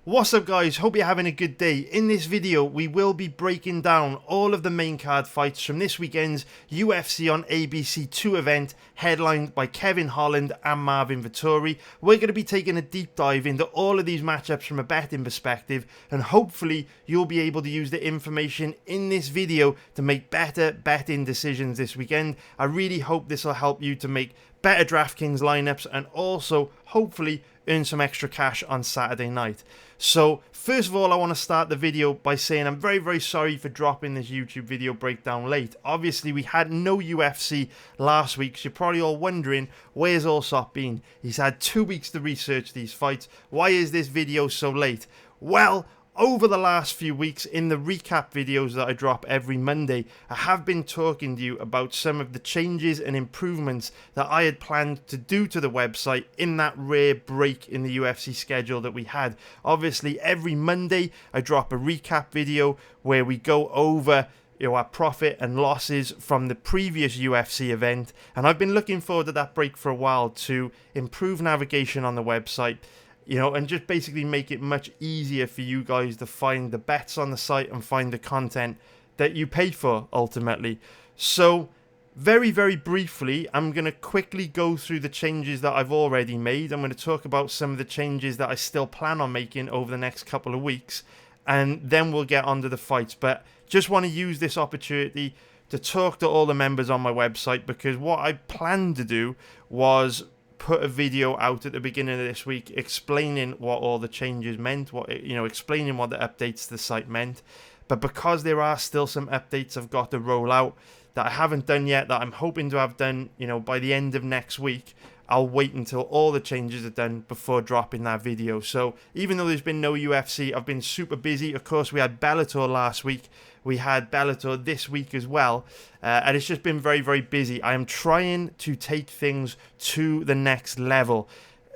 What's up guys, hope you're having a good day. In this video we will be breaking down all of the main card fights from this weekend's UFC on ABC 2 event headlined by Kevin Holland and Marvin Vettori. We're going to be taking a deep dive into all of these matchups from a betting perspective, and hopefully you'll be able to use the information in this video to make better betting decisions this weekend. I really hope this will help you to make better DraftKings lineups and also hopefully earn some extra cash on Saturday night. So first of all, I want to start the video by saying I'm very sorry for dropping this YouTube video breakdown late. Obviously we had no UFC last week, so you're probably all wondering, where's Allsop been? He's had 2 weeks to research these fights. Why is this video so late? Well, over the last few weeks, in the recap videos that I drop every Monday, I have been talking to you about some of the changes and improvements that I had planned to do to the website in that rare break in the UFC schedule that we had. Obviously, every Monday I drop a recap video where we go over our profit and losses from the previous UFC event, and I've been looking forward to that break for a while to improve navigation on the website, and just basically make it much easier for you guys to find the bets on the site and find the content that you pay for ultimately. So very briefly, I'm going to quickly go through the changes that I've already made. I'm going to talk about some of the changes that I still plan on making over the next couple of weeks, and then we'll get on to the fights. But just want to use this opportunity to talk to all the members on my website, because what I planned to do was put a video out at the beginning of this week explaining what all the changes meant, explaining what the updates to the site meant. But because there are still some updates I've got to roll out that I haven't done yet, that I'm hoping to have done, by the end of next week, I'll wait until all the changes are done before dropping that video. So even though there's been no UFC, I've been super busy. Of course, we had Bellator last week. We had Bellator this week as well. And it's just been very busy. I am trying to take things to the next level.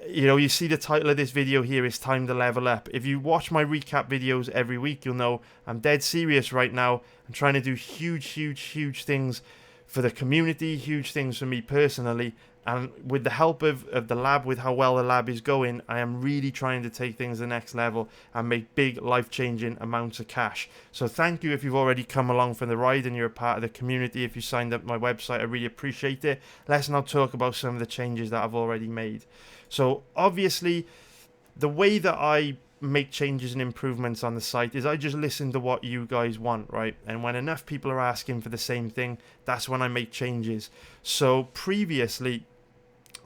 You see the title of this video here is Time to Level Up. If you watch my recap videos every week, you'll know I'm dead serious right now. I'm trying to do huge things for the community, huge things for me personally. And with the help of the lab, with how well the lab is going, I am really trying to take things to the next level and make big life-changing amounts of cash. So thank you if you've already come along for the ride and you're a part of the community. If you signed up my website, I really appreciate it. Let's now talk about some of the changes that I've already made. So obviously, the way that I make changes and improvements on the site is I just listen to what you guys want, right? And when enough people are asking for the same thing, that's when I make changes. So previously,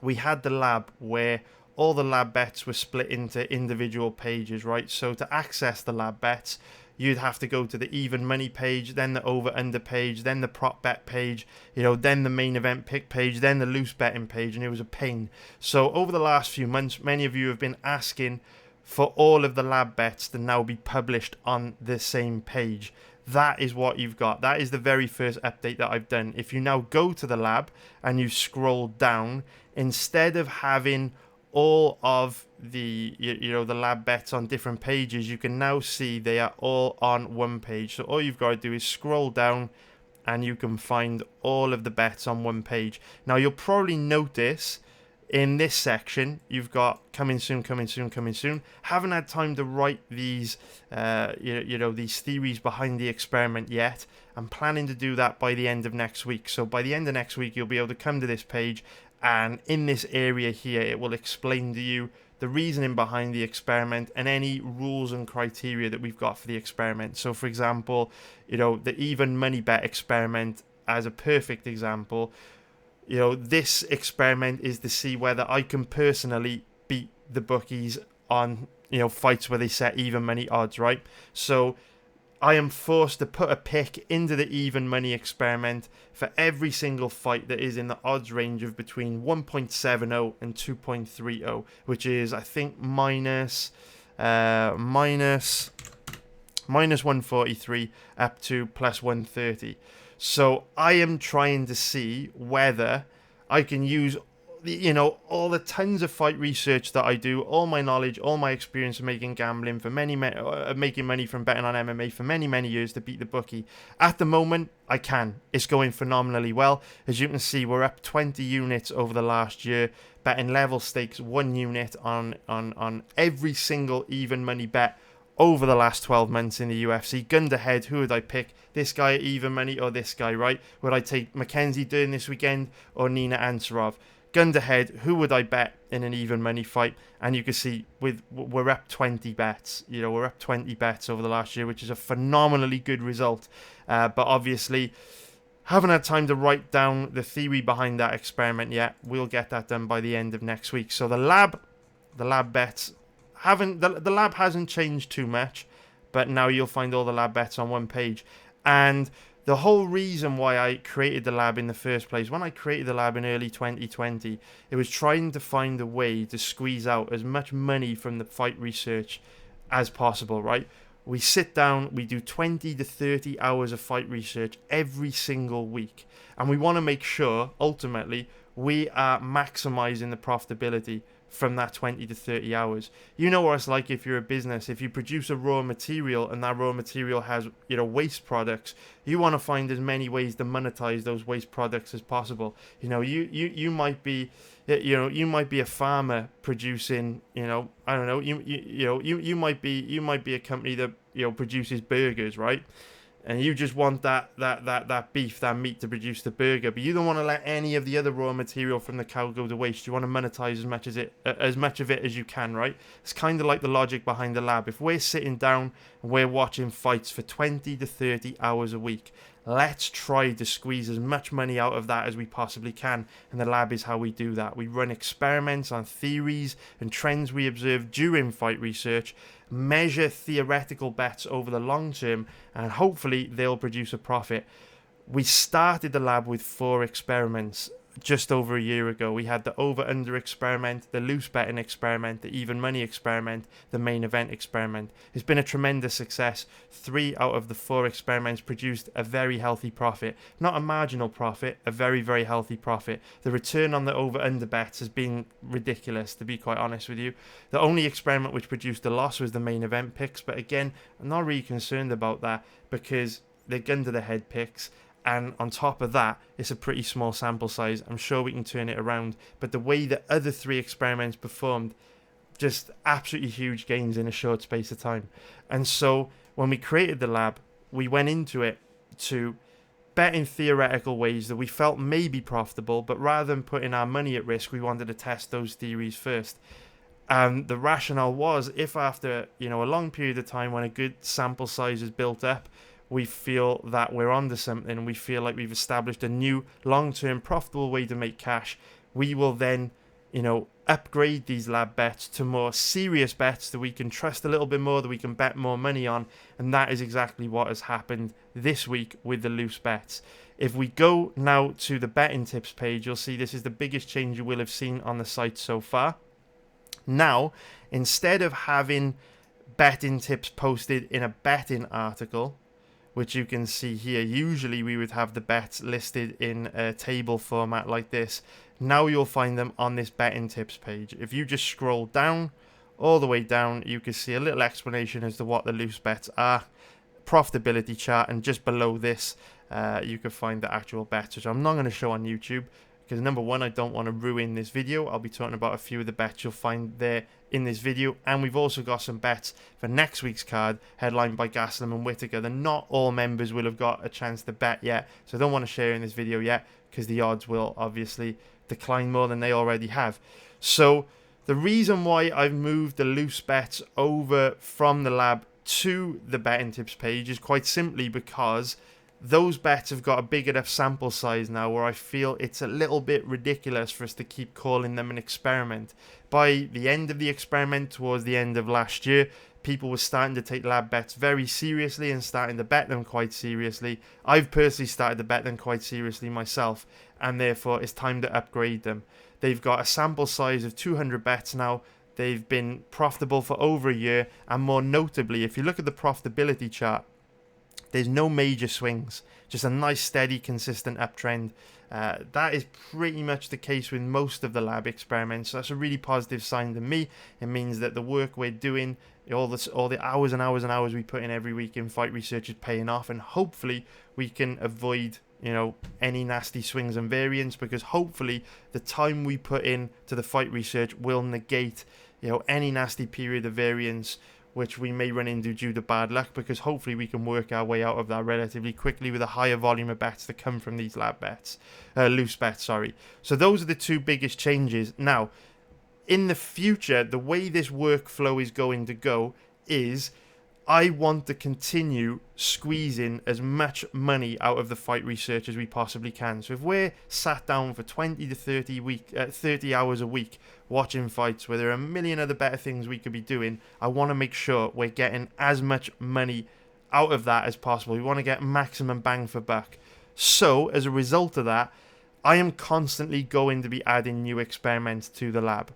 we had the lab where all the lab bets were split into individual pages, right? So to access the lab bets, you'd have to go to the even money page, then the over under page, then the prop bet page, then the main event pick page, then the loose betting page, and it was a pain. So over the last few months, many of you have been asking for all of the lab bets to now be published on the same page. That is what you've got. That is the very first update that I've done. If you now go to the lab and you scroll down, instead of having all of the the lab bets on different pages, you can now see they are all on one page. So all you've got to do is scroll down and you can find all of the bets on one page. Now you'll probably notice in this section, you've got coming soon. Haven't had time to write these, these theories behind the experiment yet. I'm planning to do that by the end of next week. So by the end of next week, you'll be able to come to this page, and in this area here, it will explain to you the reasoning behind the experiment and any rules and criteria that we've got for the experiment. So for example, the even money bet experiment as a perfect example. This experiment is to see whether I can personally beat the bookies on, fights where they set even money odds, right? So I am forced to put a pick into the even money experiment for every single fight that is in the odds range of between 1.70 and 2.30, which is, I think, minus 143 up to plus 130. So I am trying to see whether I can use you know, all the tons of fight research that I do, all my knowledge, all my experience of making gambling for making money from betting on MMA for many years to beat the bookie. At the moment, I can. It's going phenomenally well. As you can see, we're up 20 units over the last year, betting level stakes 1 unit on every single even money bet over the last 12 months in the UFC. Gun to head, who would I pick? This guy at even money or this guy, right? Would I take Mackenzie Dern this weekend or Nina Ansaroff? Gun to head, who would I bet in an even money fight? And you can see we're up 20 bets. You know, we're up 20 bets over the last year, which is a phenomenally good result. But obviously, haven't had time to write down the theory behind that experiment yet. We'll get that done by the end of next week. So the lab bets the lab hasn't changed too much, but now you'll find all the lab bets on one page. And the whole reason why I created the lab in the first place, when I created the lab in early 2020, it was trying to find a way to squeeze out as much money from the fight research as possible, right? We sit down, we do 20 to 30 hours of fight research every single week. And we want to make sure, ultimately, we are maximizing the profitability from that 20 to 30 hours. You know what it's like if you're a business. If you produce a raw material and that raw material has, you know, waste products, you want to find as many ways to monetize those waste products as possible. You know, you might be, you might be a farmer producing, you know, I don't know, you might be a company that, you know, produces burgers, right? And you just want that beef, that meat to produce the burger, but you don't want to let any of the other raw material from the cow go to waste. You want to monetize as much of it as you can, right? It's kind of like the logic behind the lab. If we're sitting down and we're watching fights for 20 to 30 hours a week, let's try to squeeze as much money out of that as we possibly can. And the lab is how we do that. We run experiments on theories and trends we observe during fight research, measure theoretical bets over the long term, and hopefully they'll produce a profit. We started the lab with 4 experiments just over a year ago. We had the over-under experiment, the loose betting experiment, the even money experiment, the main event experiment. It's been a tremendous success. 3 out of the 4 experiments produced a very healthy profit. Not a marginal profit, a very healthy profit. The return on the over-under bets has been ridiculous, to be quite honest with you. The only experiment which produced a loss was the main event picks, but again, I'm not really concerned about that because they're gun to the head picks. And on top of that, it's a pretty small sample size. I'm sure we can turn it around. But the way the other 3 experiments performed, just absolutely huge gains in a short space of time. And so when we created the lab, we went into it to bet in theoretical ways that we felt may be profitable. But rather than putting our money at risk, we wanted to test those theories first. And the rationale was, if after, you know, a long period of time when a good sample size is built up, we feel that we're onto something and we feel like we've established a new long-term profitable way to make cash, we will then, you know, upgrade these lab bets to more serious bets that we can trust a little bit more, that we can bet more money on. And that is exactly what has happened this week with the loose bets. If we go now to the betting tips page, you'll see this is the biggest change you will have seen on the site so far. Now, instead of having betting tips posted in a betting article, which you can see here, usually we would have the bets listed in a table format like this. Now you'll find them on this betting tips page. If you just scroll down, all the way down, you can see a little explanation as to what the loose bets are, profitability chart, and just below this, you can find the actual bets, which I'm not going to show on YouTube, because number one, I don't want to ruin this video. I'll be talking about a few of the bets you'll find there in this video, and we've also got some bets for next week's card headlined by Gaslam and Whittaker that not all members will have got a chance to bet yet, so I don't want to share in this video yet because the odds will obviously decline more than they already have. So the reason why I've moved the loose bets over from the lab to the betting tips page is quite simply because those bets have got a big enough sample size now where I feel it's a little bit ridiculous for us to keep calling them an experiment. By the end of the experiment, towards the end of last year, people were starting to take lab bets very seriously and starting to bet them quite seriously. I've personally started to bet them quite seriously myself, and therefore it's time to upgrade them. They've got a sample size of 200 bets now. They've been profitable for over a year, and more notably, if you look at the profitability chart, There's no major swings, just a nice, steady, consistent uptrend. That is pretty much the case with most of the lab experiments. So that's a really positive sign to me. It means that the work we're doing, all the hours and hours and hours we put in every week in fight research is paying off, and hopefully we can avoid any nasty swings and variants, because hopefully the time we put in to the fight research will negate any nasty period of variance which we may run into due to bad luck, because hopefully we can work our way out of that relatively quickly with a higher volume of bets that come from these lab bets, loose bets, sorry. So those are the two biggest changes. Now, in the future, the way this workflow is going to go is I want to continue squeezing as much money out of the fight research as we possibly can. So if we're sat down for 20 to 30 hours a week watching fights where there are a million other better things we could be doing, I want to make sure we're getting as much money out of that as possible. We want to get maximum bang for buck. So as a result of that, I am constantly going to be adding new experiments to the lab.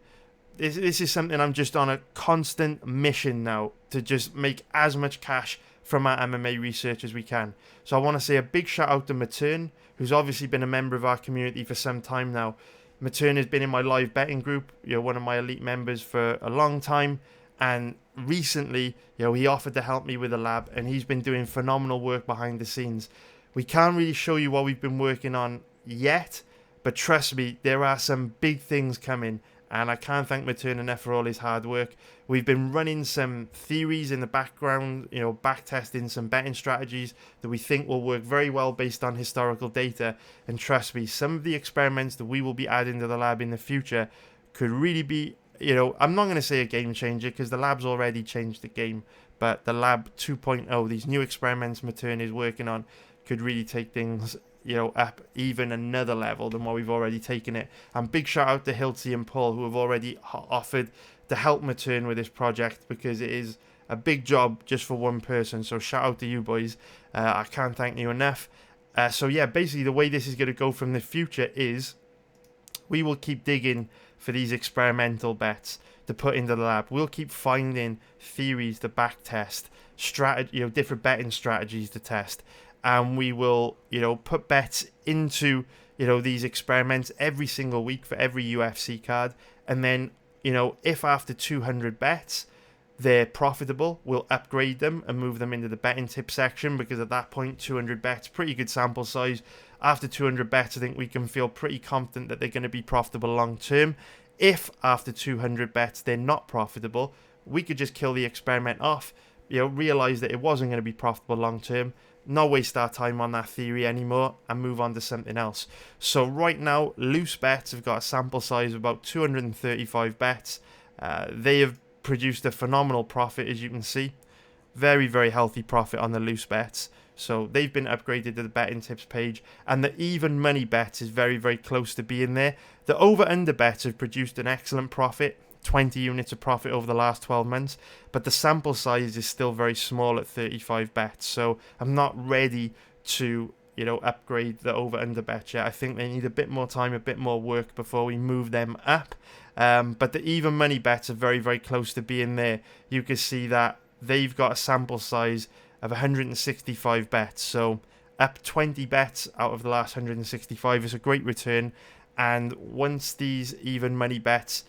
This is something I'm just on a constant mission now to just make as much cash from our MMA research as we can. So I want to say a big shout out to Matern, who's obviously been a member of our community for some time now. Matern has been in my live betting group, one of my elite members for a long time, and recently, he offered to help me with the lab, and he's been doing phenomenal work behind the scenes. We can't really show you what we've been working on yet, but trust me, there are some big things coming. And I can't thank Matern enough for all his hard work. We've been running some theories in the background, back testing some betting strategies that we think will work very well based on historical data. And trust me, some of the experiments that we will be adding to the lab in the future could really be, I'm not going to say a game changer, because the lab's already changed the game. But the lab 2.0, these new experiments Matern is working on, could really take things up even another level than what we've already taken it. And big shout out to Hilty and Paul, who have already offered to help Matern with this project, because it is a big job just for one person. So shout out to you boys. I can't thank you enough. So yeah, basically the way this is going to go from the future is we will keep digging for these experimental bets to put into the lab. We'll keep finding theories to back test, different betting strategies to test. And we will, put bets into, these experiments every single week for every UFC card. And then, if after 200 bets they're profitable, we'll upgrade them and move them into the betting tip section, because at that point, 200 bets, pretty good sample size. After 200 bets, I think we can feel pretty confident that they're going to be profitable long term. If after 200 bets they're not profitable, we could just kill the experiment off, realize that it wasn't going to be profitable long term, not waste our time on that theory anymore, and move on to something else. So right now, loose bets have got a sample size of about 235 bets. They have produced a phenomenal profit, as you can see. Very, very healthy profit on the loose bets. So they've been upgraded to the betting tips page, and the even money bets is very, very close to being there. The over-under bets have produced an excellent profit, 20 units of profit over the last 12 months, but the sample size is still very small at 35 bets. So I'm not ready to, upgrade the over-under bets yet. I think they need a bit more time, a bit more work before we move them up. But the even money bets are very, very close to being there. You can see that they've got a sample size of 165 bets. So up 20 bets out of the last 165 is a great return. And once these even money bets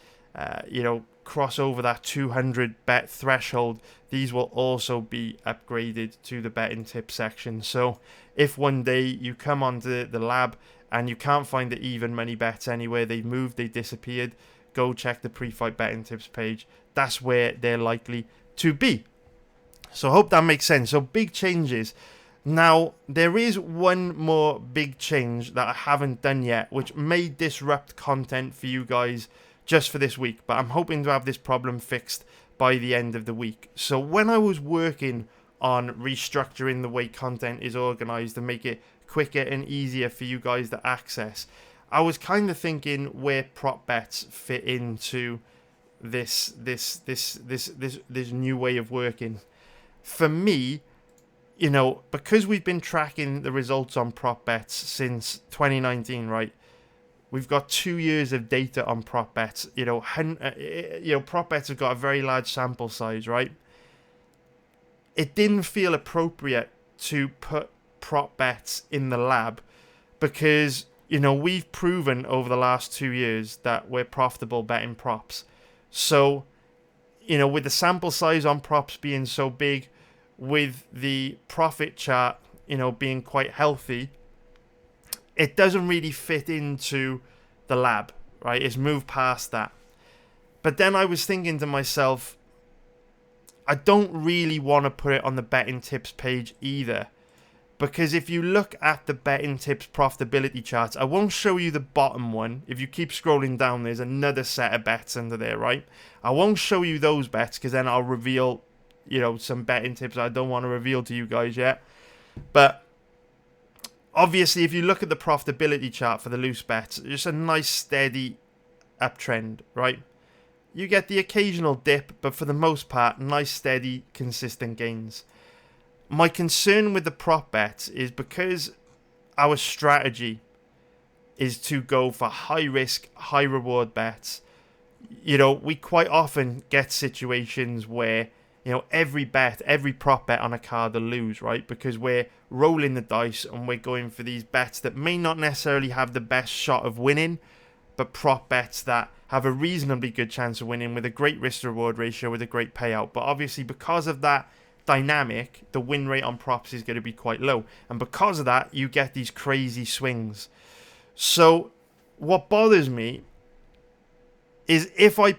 cross over that 200 bet threshold, these will also be upgraded to the betting tip section. So if one day you come onto the lab and you can't find the even money bets anywhere, they've moved, they disappeared, go check the pre-fight betting tips page. That's where they're likely to be. So I hope that makes sense. So big changes. Now, there is one more big change that I haven't done yet, which may disrupt content for you guys just for this week, but I'm hoping to have this problem fixed by the end of the week. So when I was working on restructuring the way content is organized to make it quicker and easier for you guys to access, I was kind of thinking where prop bets fit into this new way of working. For me, because we've been tracking the results on prop bets since 2019, right? We've got 2 years of data on prop bets. Prop bets have got a very large sample size, right? It didn't feel appropriate to put prop bets in the lab because, we've proven over the last 2 years that we're profitable betting props. So, with the sample size on props being so big, with the profit chart, being quite healthy, it doesn't really fit into the lab, right? It's moved past that. But then I was thinking to myself, I don't really want to put it on the betting tips page either. Because if you look at the betting tips profitability charts, I won't show you the bottom one. If you keep scrolling down, there's another set of bets under there, right? I won't show you those bets because then I'll reveal, some betting tips I don't want to reveal to you guys yet. But obviously, if you look at the profitability chart for the loose bets, it's just a nice steady uptrend, right? You get the occasional dip, but for the most part, nice, steady, consistent gains. My concern with the prop bets is because our strategy is to go for high risk, high reward bets. We quite often get situations where, every prop bet on a card will lose, right? Because we're rolling the dice and we're going for these bets that may not necessarily have the best shot of winning, but prop bets that have a reasonably good chance of winning with a great risk-to-reward ratio with a great payout. But obviously, because of that dynamic, the win rate on props is going to be quite low. And because of that, you get these crazy swings. So what bothers me is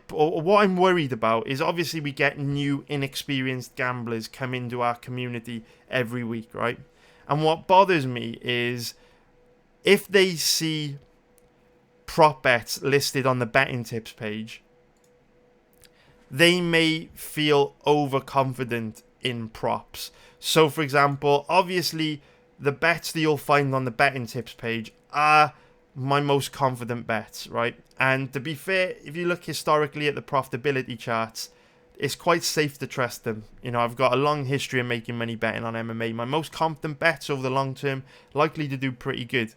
what I'm worried about is obviously we get new inexperienced gamblers come into our community every week, right? And what bothers me is if they see prop bets listed on the betting tips page, they may feel overconfident in props. So for example, obviously the bets that you'll find on the betting tips page are my most confident bets, right? And to be fair, if you look historically at the profitability charts, it's quite safe to trust them. I've got a long history of making money betting on MMA. My most confident bets over the long term likely to do pretty good.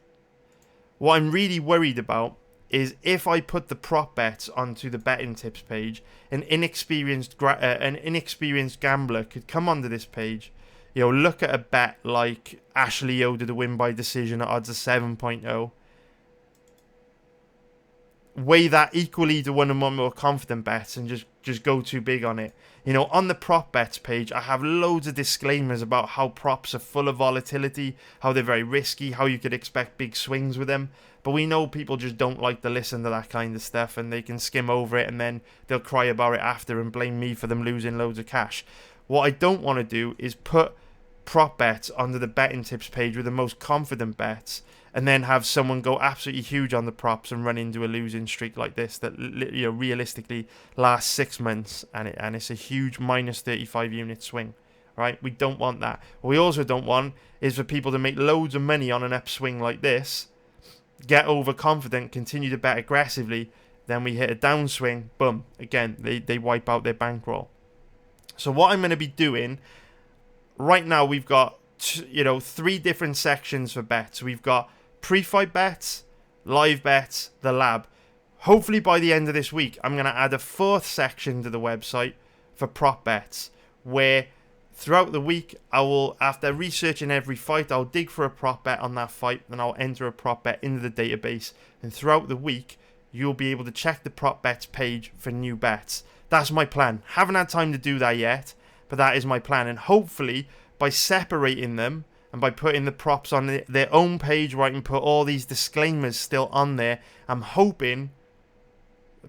What I'm really worried about is if I put the prop bets onto the betting tips page, an inexperienced gambler could come onto this page, look at a bet like Ashley Yoder to win by decision at odds of 7.0, weigh that equally to one of my more confident bets and just go too big on it. On the prop bets page, I have loads of disclaimers about how props are full of volatility, how they're very risky, how you could expect big swings with them. But we know people just don't like to listen to that kind of stuff and they can skim over it and then they'll cry about it after and blame me for them losing loads of cash. What I don't want to do is put prop bets onto the betting tips page with the most confident bets and then have someone go absolutely huge on the props and run into a losing streak like this that realistically lasts 6 months and it's a huge minus 35 unit swing, right? We don't want that. What we also don't want is for people to make loads of money on an upswing like this, get overconfident, continue to bet aggressively, then we hit a downswing, boom, again, they wipe out their bankroll. So what I'm going to be doing, right now we've got 3 different sections for bets. We've got pre-fight bets, live bets, the lab. Hopefully by the end of this week, I'm going to add a 4th section to the website for prop bets, where throughout the week, I will, after researching every fight, I'll dig for a prop bet on that fight, then I'll enter a prop bet into the database, and throughout the week, you'll be able to check the prop bets page for new bets. That's my plan. Haven't had time to do that yet, but that is my plan, and hopefully, by separating them, and by putting the props on their own page where I can put all these disclaimers still on there, I'm hoping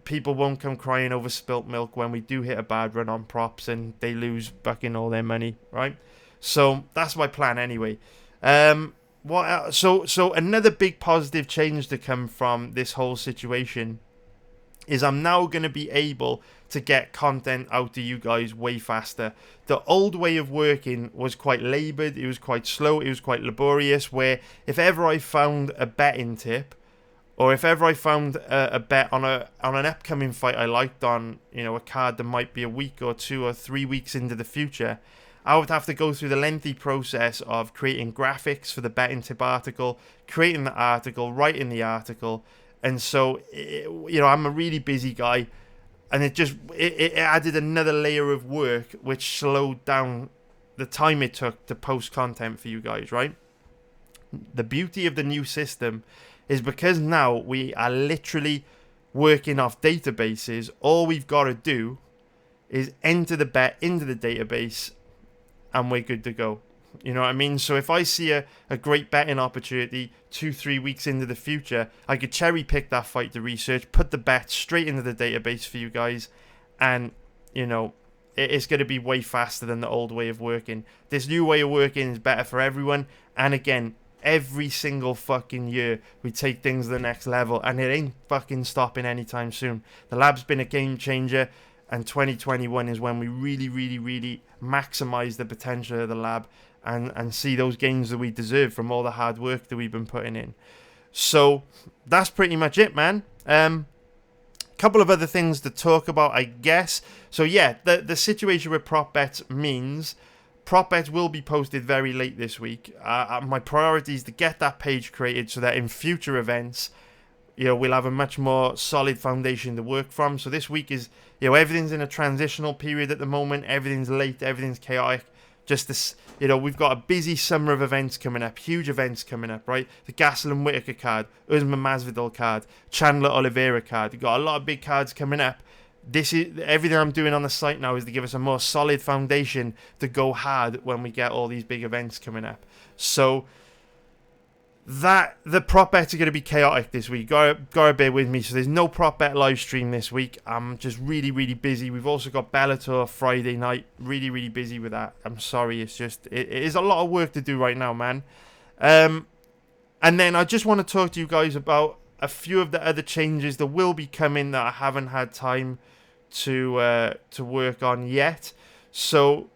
people won't come crying over spilt milk when we do hit a bad run on props and they lose fucking all their money, right? So that's my plan anyway. What else? So another big positive change to come from this whole situation is I'm now going to be able to get content out to you guys way faster. The old way of working was quite laboured, it was quite slow, it was quite laborious, where if ever I found a betting tip, or if ever I found a bet on an upcoming fight I liked on, a card that might be a week or 2 or 3 weeks into the future, I would have to go through the lengthy process of creating graphics for the betting tip article, creating the article, writing the article. And so, I'm a really busy guy, and it added another layer of work, which slowed down the time it took to post content for you guys, right? The beauty of the new system is because now we are literally working off databases. All we've got to do is enter the bet into the database and we're good to go. You know what I mean? So if I see a great betting opportunity 2-3 weeks into the future, I could cherry pick that fight to research, put the bet straight into the database for you guys, and, you know, it's going to be way faster than the old way of working. This new way of working is better for everyone. And again, every single fucking year we take things to the next level, and it ain't fucking stopping anytime soon. The lab's been a game changer, and 2021 is when we really maximize the potential of the lab and see those gains that we deserve from all the hard work that we've been putting in. So that's pretty much it, man. Couple of other things to talk about, I guess. So yeah, the situation with prop bets means prop bets will be posted very late this week. My priority is to get that page created so that in future events, you know, we'll have a much more solid foundation to work from. So this week is, you know, everything's in a transitional period at the moment. Everything's late, everything's chaotic. Just this, you know, we've got a busy summer of events coming up, huge events coming up, right? The Gastelum Whitaker card, Usman Masvidal card, Chandler Oliveira card. We've got a lot of big cards coming up. This is everything I'm doing on the site now is to give us a more solid foundation to go hard when we get all these big events coming up. So that the prop bets are going to be chaotic this week. Gotta bear with me. So there's no prop bet live stream this week. I'm just really busy. We've also got Bellator Friday night. Really busy with that. I'm sorry. It's just it is a lot of work to do right now, man. And then I just want to talk to you guys about a few of the other changes that will be coming that I haven't had time to work on yet. So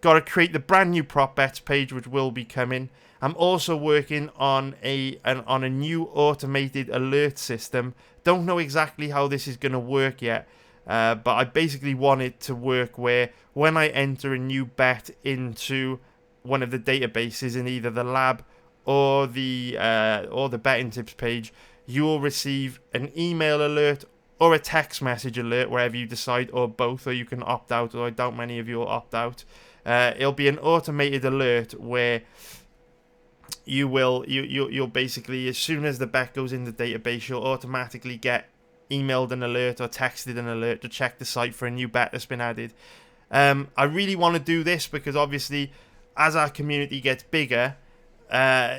got to create the brand new prop bets page, which will be coming. I'm also working on a new automated alert system. Don't know exactly how this is going to work yet, but I basically want it to work where when I enter a new bet into one of the databases in either the lab or the betting tips page, you will receive an email alert or a text message alert, wherever you decide, or both, or you can opt out, or I doubt many of you will opt out. It'll be an automated alert where you'll basically, as soon as the bet goes in the database, you'll automatically get emailed an alert or texted an alert to check the site for a new bet that's been added. I really want to do this because obviously, as our community gets bigger,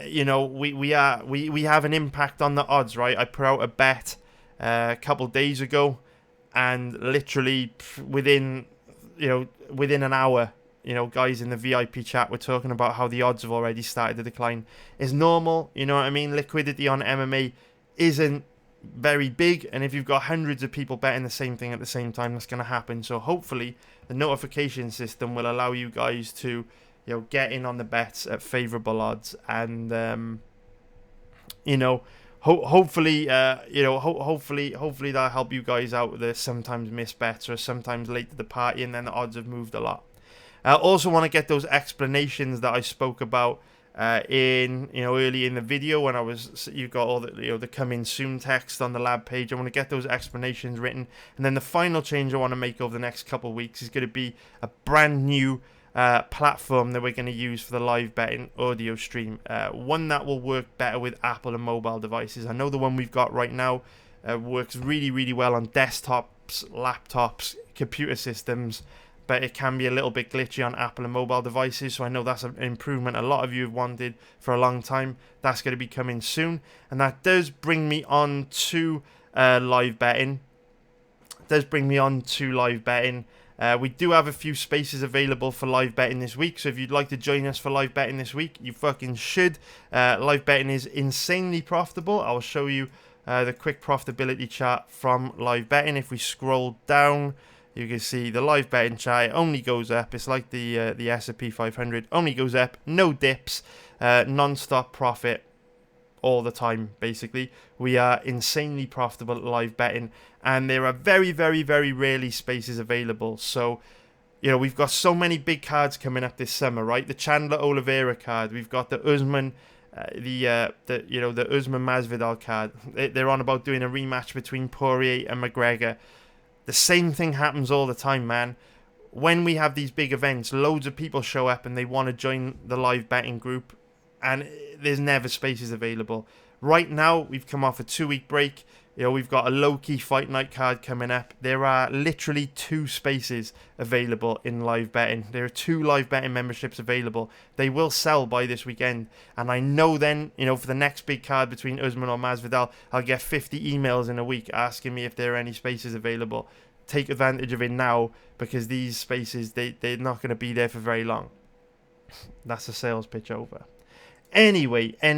you know, we have an impact on the odds, right? I put out a bet a couple days ago, and literally within an hour, you know, guys in the VIP chat were talking about how the odds have already started to decline. It's normal, you know what I mean? Liquidity on MMA isn't very big, and if you've got hundreds of people betting the same thing at the same time, that's going to happen. So hopefully the notification system will allow you guys to, you know, get in on the bets at favorable odds, and you know, hopefully that'll help you guys out with the sometimes missed bets or sometimes late to the party, and then the odds have moved a lot. I also want to get those explanations that I spoke about early in the video when you got all the coming soon text on the lab page. I want to get those explanations written, and then the final change I want to make over the next couple of weeks is going to be a brand new platform that we're going to use for the live betting audio stream. One that will work better with Apple and mobile devices. I know the one we've got right now works really well on desktops, laptops, computer systems, but it can be a little bit glitchy on Apple and mobile devices. So I know that's an improvement a lot of you have wanted for a long time. That's going to be coming soon, and that does bring me on to live betting. We do have a few spaces available for live betting this week, so if you'd like to join us for live betting this week, you fucking should. Live betting is insanely profitable. I'll show you the quick profitability chart from live betting. If we scroll down, you can see the live betting chart. It only goes up. It's like the S&P 500. Only goes up. No dips. Non-stop profit all the time, basically. We are insanely profitable at live betting, and there are very rarely spaces available. So, you know, we've got so many big cards coming up this summer, right? The Chandler Oliveira card. We've got the Usman, the Usman Masvidal card. They're on about doing a rematch between Poirier and McGregor. The same thing happens all the time, man. when we have these big events, loads of people show up and they want to join the live betting group, and there's never spaces available. Right now, we've come off a 2-week break. We've got a low-key fight night card coming up. There are literally 2 spaces available in live betting. There are 2 live betting memberships available. They will sell by this weekend. And I know then, for the next big card between Usman or Masvidal, I'll get 50 emails in a week asking me if there are any spaces available. Take advantage of it now, because these spaces, they're not going to be there for very long. That's the sales pitch over. Anyway. I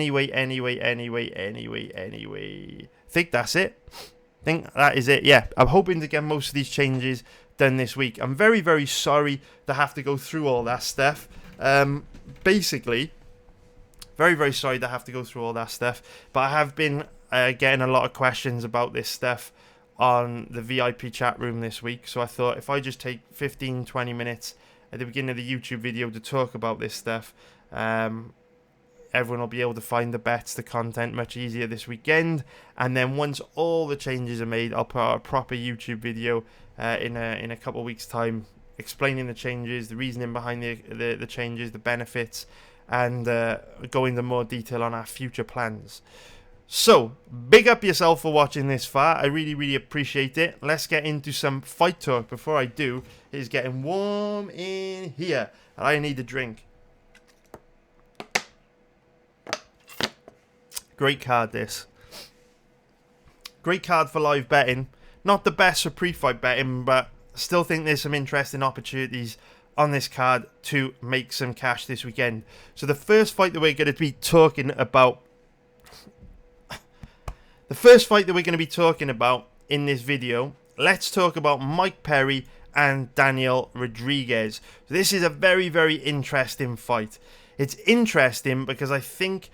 think that's it. I think that is it. Yeah, I'm hoping to get most of these changes done this week. I'm very, very sorry to have to go through all that stuff. Basically, very, very sorry to have to go through all that stuff. But I have been getting a lot of questions about this stuff on the VIP chat room this week. So I thought if I just take 15, 20 minutes at the beginning of the YouTube video to talk about this stuff, everyone will be able to find the bets, the content much easier this weekend. And then once all the changes are made, I'll put out a proper YouTube video in a couple of weeks' time, explaining the changes, the reasoning behind the changes, the benefits, and go into more detail on our future plans. So, big up yourself for watching this far. I really, really appreciate it. Let's get into some fight talk. Before I do, it's getting warm in here, and I need a drink. Great card, this. Great card for live betting. Not the best for pre-fight betting, but still think there's some interesting opportunities on this card to make some cash this weekend. So the first fight that we're going to be talking about... in this video, let's talk about Mike Perry and Daniel Rodriguez. So this is a very, very interesting fight. It's interesting because I think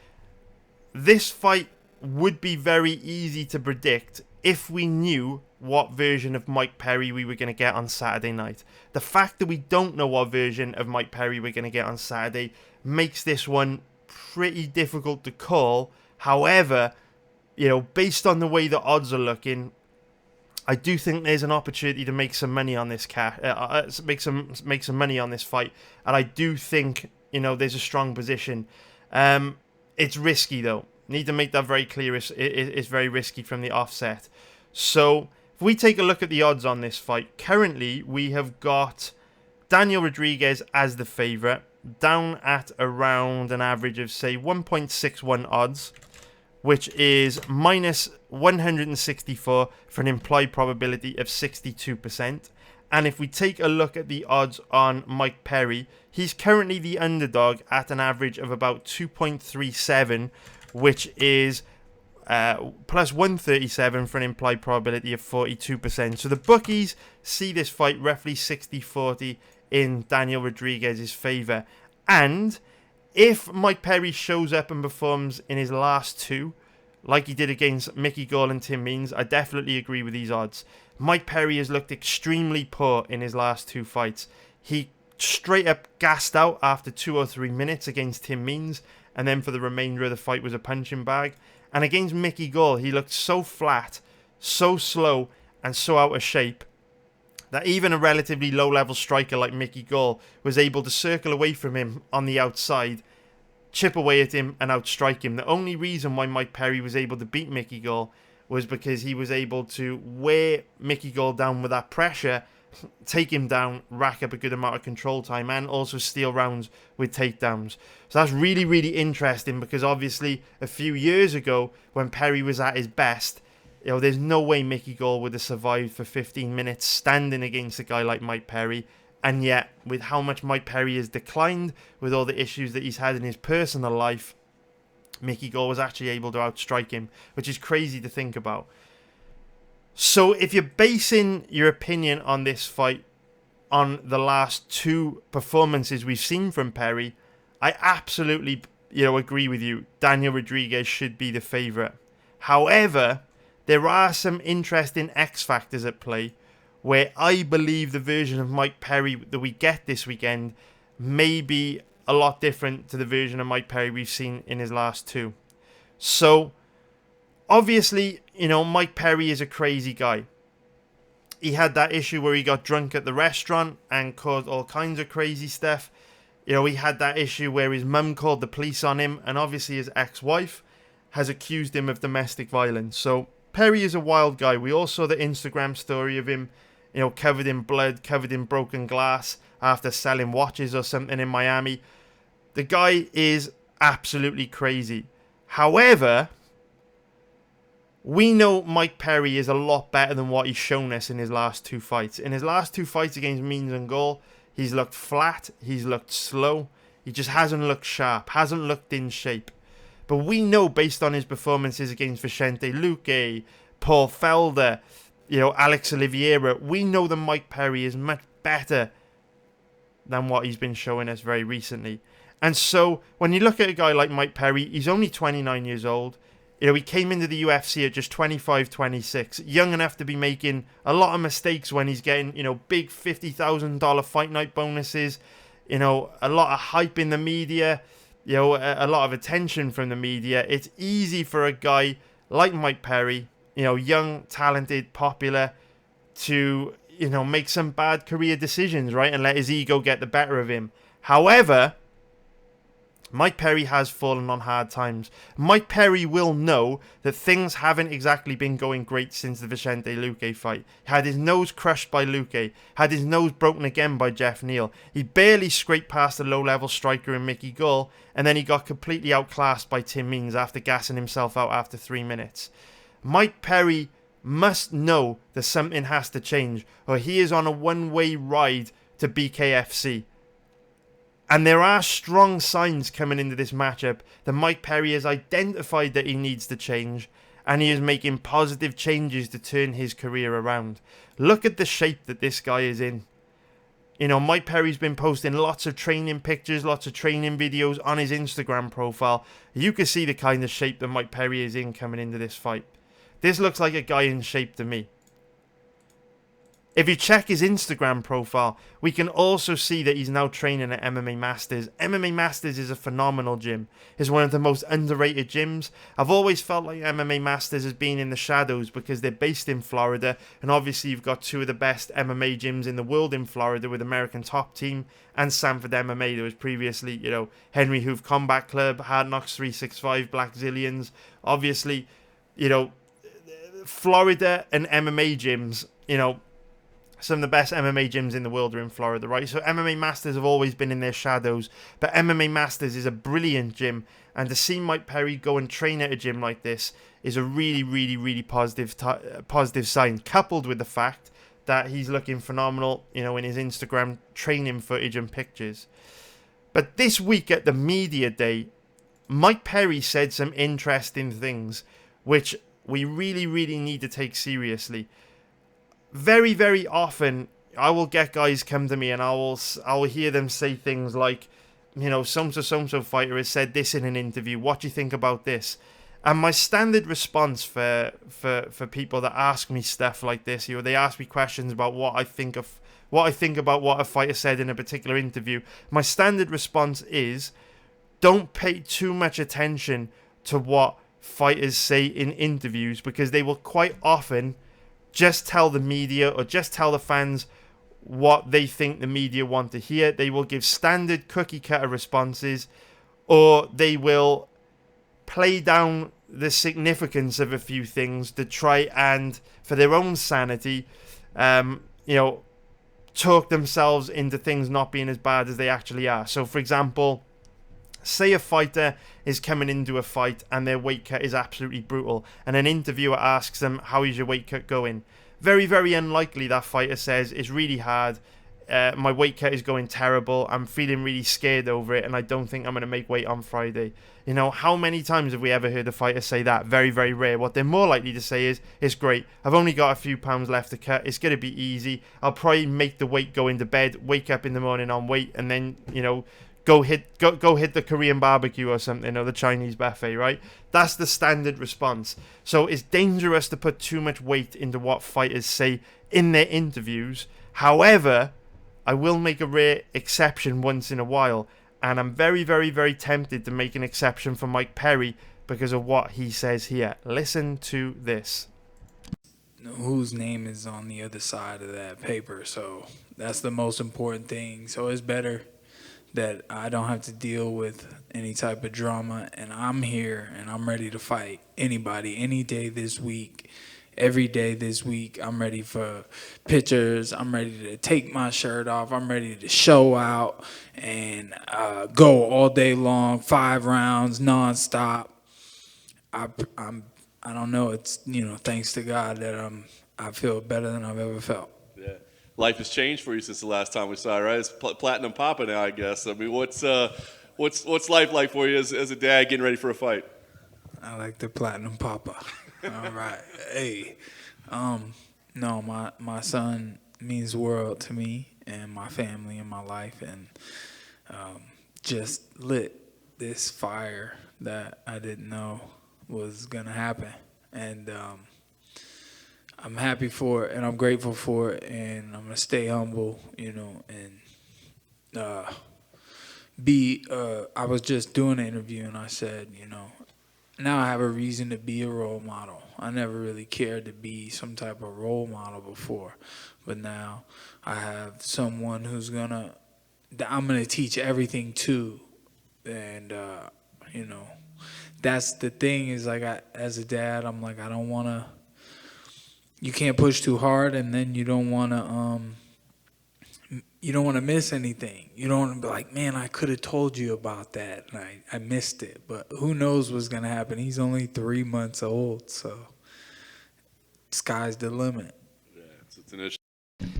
this fight would be very easy to predict if we knew what version of Mike Perry we were going to get on Saturday night. The fact that we don't know what version of Mike Perry we're going to get on Saturday makes this one pretty difficult to call. However, based on the way the odds are looking, I do think there's an opportunity to make some money on this make some money on this fight, and I do think there's a strong position. It's risky though. Need to make that very clear. It's very risky from the offset. So if we take a look at the odds on this fight, currently we have got Daniel Rodriguez as the favourite, down at around an average of say 1.61 odds, which is minus 164 for an implied probability of 62%. And if we take a look at the odds on Mike Perry, he's currently the underdog at an average of about 2.37, which is plus 137 for an implied probability of 42%. So the bookies see this fight roughly 60-40 in Daniel Rodriguez's favour. And if Mike Perry shows up and performs in his last 2, like he did against Mickey Gall and Tim Means, I definitely agree with these odds. Mike Perry has looked extremely poor in his last 2 fights. He straight up gassed out after 2 or 3 minutes against Tim Means, and then for the remainder of the fight was a punching bag. And against Mickey Gall, he looked so flat, so slow, and so out of shape that even a relatively low-level striker like Mickey Gall was able to circle away from him on the outside, chip away at him and outstrike him. The only reason why Mike Perry was able to beat Mickey Gall was because he was able to wear Mickey Gall down with that pressure, take him down, rack up a good amount of control time, and also steal rounds with takedowns. So that's really, really interesting, because obviously a few years ago when Perry was at his best, there's no way Mickey Gall would have survived for 15 minutes standing against a guy like Mike Perry. And yet, with how much Mike Perry has declined, with all the issues that he's had in his personal life, Mickey Gall was actually able to outstrike him, which is crazy to think about. So if you're basing your opinion on this fight on the last 2 performances we've seen from Perry, I absolutely agree with you. Daniel Rodriguez should be the favourite. However, there are some interesting X factors at play, where I believe the version of Mike Perry that we get this weekend may be a lot different to the version of Mike Perry we've seen in his last 2. So, obviously, Mike Perry is a crazy guy. He had that issue where he got drunk at the restaurant and caused all kinds of crazy stuff. You know, he had that issue where his mum called the police on him, and obviously his ex-wife has accused him of domestic violence. So Perry is a wild guy. We all saw the Instagram story of him, you know, covered in blood, covered in broken glass after selling watches or something in Miami. The guy is absolutely crazy. However, we know Mike Perry is a lot better than what he's shown us in his last 2 fights. In his last 2 fights against Means and Gall, he's looked flat, he's looked slow, he just hasn't looked sharp, hasn't looked in shape. But we know, based on his performances against Vicente Luque, Paul Felder, you know, Alex Oliveira, we know that Mike Perry is much better than what he's been showing us very recently. And so, when you look at a guy like Mike Perry, he's only 29 years old. You know, he came into the UFC at just 25, 26, young enough to be making a lot of mistakes when he's getting, you know, big $50,000 fight night bonuses, you know, a lot of hype in the media, you know, a lot of attention from the media. It's easy for a guy like Mike Perry, you know, young, talented, popular, to, you know, make some bad career decisions, right? And let his ego get the better of him. However, Mike Perry has fallen on hard times. Mike Perry will know that things haven't exactly been going great since the Vicente Luque fight. He had his nose crushed by Luque, had his nose broken again by Jeff Neal. He barely scraped past a low-level striker in Mickey Gall, and then he got completely outclassed by Tim Means after gassing himself out after 3 minutes. Mike Perry must know that something has to change, or he is on a one-way ride to BKFC. And there are strong signs coming into this matchup that Mike Perry has identified that he needs to change, and he is making positive changes to turn his career around. Look at the shape that this guy is in. You know, Mike Perry's been posting lots of training pictures, lots of training videos on his Instagram profile. You can see the kind of shape that Mike Perry is in coming into this fight. This looks like a guy in shape to me. If you check his Instagram profile, we can also see that he's now training at MMA Masters. MMA Masters is a phenomenal gym. It's one of the most underrated gyms. I've always felt like MMA Masters has been in the shadows because they're based in Florida, and obviously you've got 2 of the best MMA gyms in the world in Florida with American Top Team and Sanford MMA. There was previously, you know, Henry Hoof Combat Club, Hard Knocks 365, Black Zillions. Obviously, you know, Florida and MMA gyms, you know, some of the best MMA gyms in the world are in Florida, right? So MMA Masters have always been in their shadows, but MMA Masters is a brilliant gym, and to see Mike Perry go and train at a gym like this is a really, really, really positive sign, coupled with the fact that he's looking phenomenal, you know, in his Instagram training footage and pictures. But this week at the media day, Mike Perry said some interesting things, which we really, really need to take seriously. Very, very often, I will get guys come to me and I will hear them say things like, you know, so-and-so fighter has said this in an interview. What do you think about this? And my standard response for people that ask me stuff like this, you know, they ask me questions about what I think about what a fighter said in a particular interview. My standard response is, don't pay too much attention to what fighters say in interviews, because they will quite often just tell the media or just tell the fans what they think the media want to hear. They will give standard cookie cutter responses, or they will play down the significance of a few things to try and, for their own sanity, you know, talk themselves into things not being as bad as they actually are. So, for example, say a fighter is coming into a fight and their weight cut is absolutely brutal, and an interviewer asks them, how is your weight cut going? Very, very unlikely that fighter says, it's really hard, my weight cut is going terrible, I'm feeling really scared over it, and I don't think I'm going to make weight on Friday. You know, how many times have we ever heard a fighter say that? Very, very rare. What they're more likely to say is, it's great, I've only got a few pounds left to cut, it's going to be easy, I'll probably make the weight go into bed, wake up in the morning on weight, and then, you know, go hit the Korean barbecue or something, or the Chinese buffet, right? That's the standard response. So it's dangerous to put too much weight into what fighters say in their interviews. However, I will make a rare exception once in a while, and I'm very, very, very tempted to make an exception for Mike Perry because of what he says here. Listen to this. whose name is on the other side of that paper. So that's the most important thing. So it's better that I don't have to deal with any type of drama, and I'm here and I'm ready to fight anybody any day this week. Every day this week, I'm ready for pictures. I'm ready to take my shirt off. I'm ready to show out and go all day long, 5 rounds, nonstop. I don't know. It's, thanks to God that I feel better than I've ever felt. Yeah. Life has changed for you since the last time we saw you, right? It's platinum papa now, I guess. I mean, what's life like for you as a dad getting ready for a fight? I like the platinum papa. All right. Hey. No, my son means the world to me and my family and my life, and just lit this fire that I didn't know was gonna happen. And I'm happy for it and I'm grateful for it, and I'm gonna stay humble, and I was just doing an interview and I said, now I have a reason to be a role model. I never really cared to be some type of role model before, but now I have someone I'm gonna teach everything to, and that's the thing is like as a dad, I'm like I don't wanna. You can't push too hard, and then you don't wanna miss anything. You don't want to be like, man, I could have told you about that, and I missed it. But who knows what's going to happen? He's only 3 months old, so sky's the limit. Yeah, it's an issue.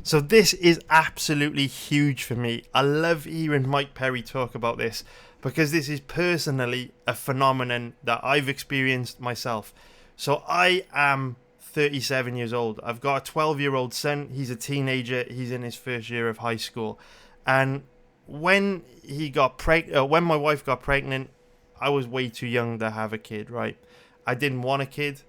So this is absolutely huge for me. I love hearing Mike Perry talk about this because this is personally a phenomenon that I've experienced myself. So I am 37 years old. I've got a 12-year-old son. He's a teenager. He's in his first year of high school. And when when my wife got pregnant, I was way too young to have a kid, right? I didn't want a kid.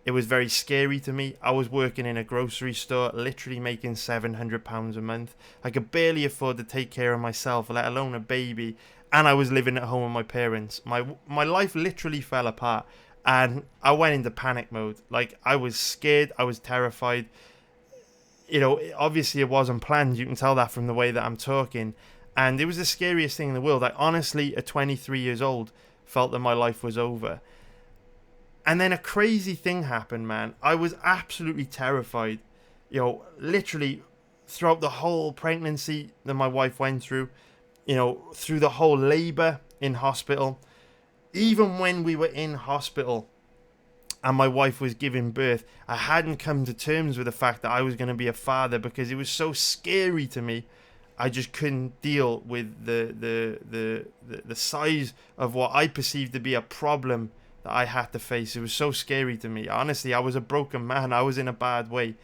It was very scary to me. I was working in a grocery store, literally making £700 a month. I could barely afford to take care of myself, let alone a baby. And I was living at home with my parents. My life literally fell apart. And I went into panic mode. Like, I was scared. I was terrified. Obviously it wasn't planned. You can tell that from the way that I'm talking. And it was the scariest thing in the world. I honestly, at 23 years old, felt that my life was over. And then a crazy thing happened, man. I was absolutely terrified. Literally throughout the whole pregnancy that my wife went through, through the whole labor in hospital. Even when we were in hospital and my wife was giving birth, I hadn't come to terms with the fact that I was going to be a father because it was so scary to me. I just couldn't deal with the size of what I perceived to be a problem that I had to face. It was so scary to me. Honestly, I was a broken man. I was in a bad way.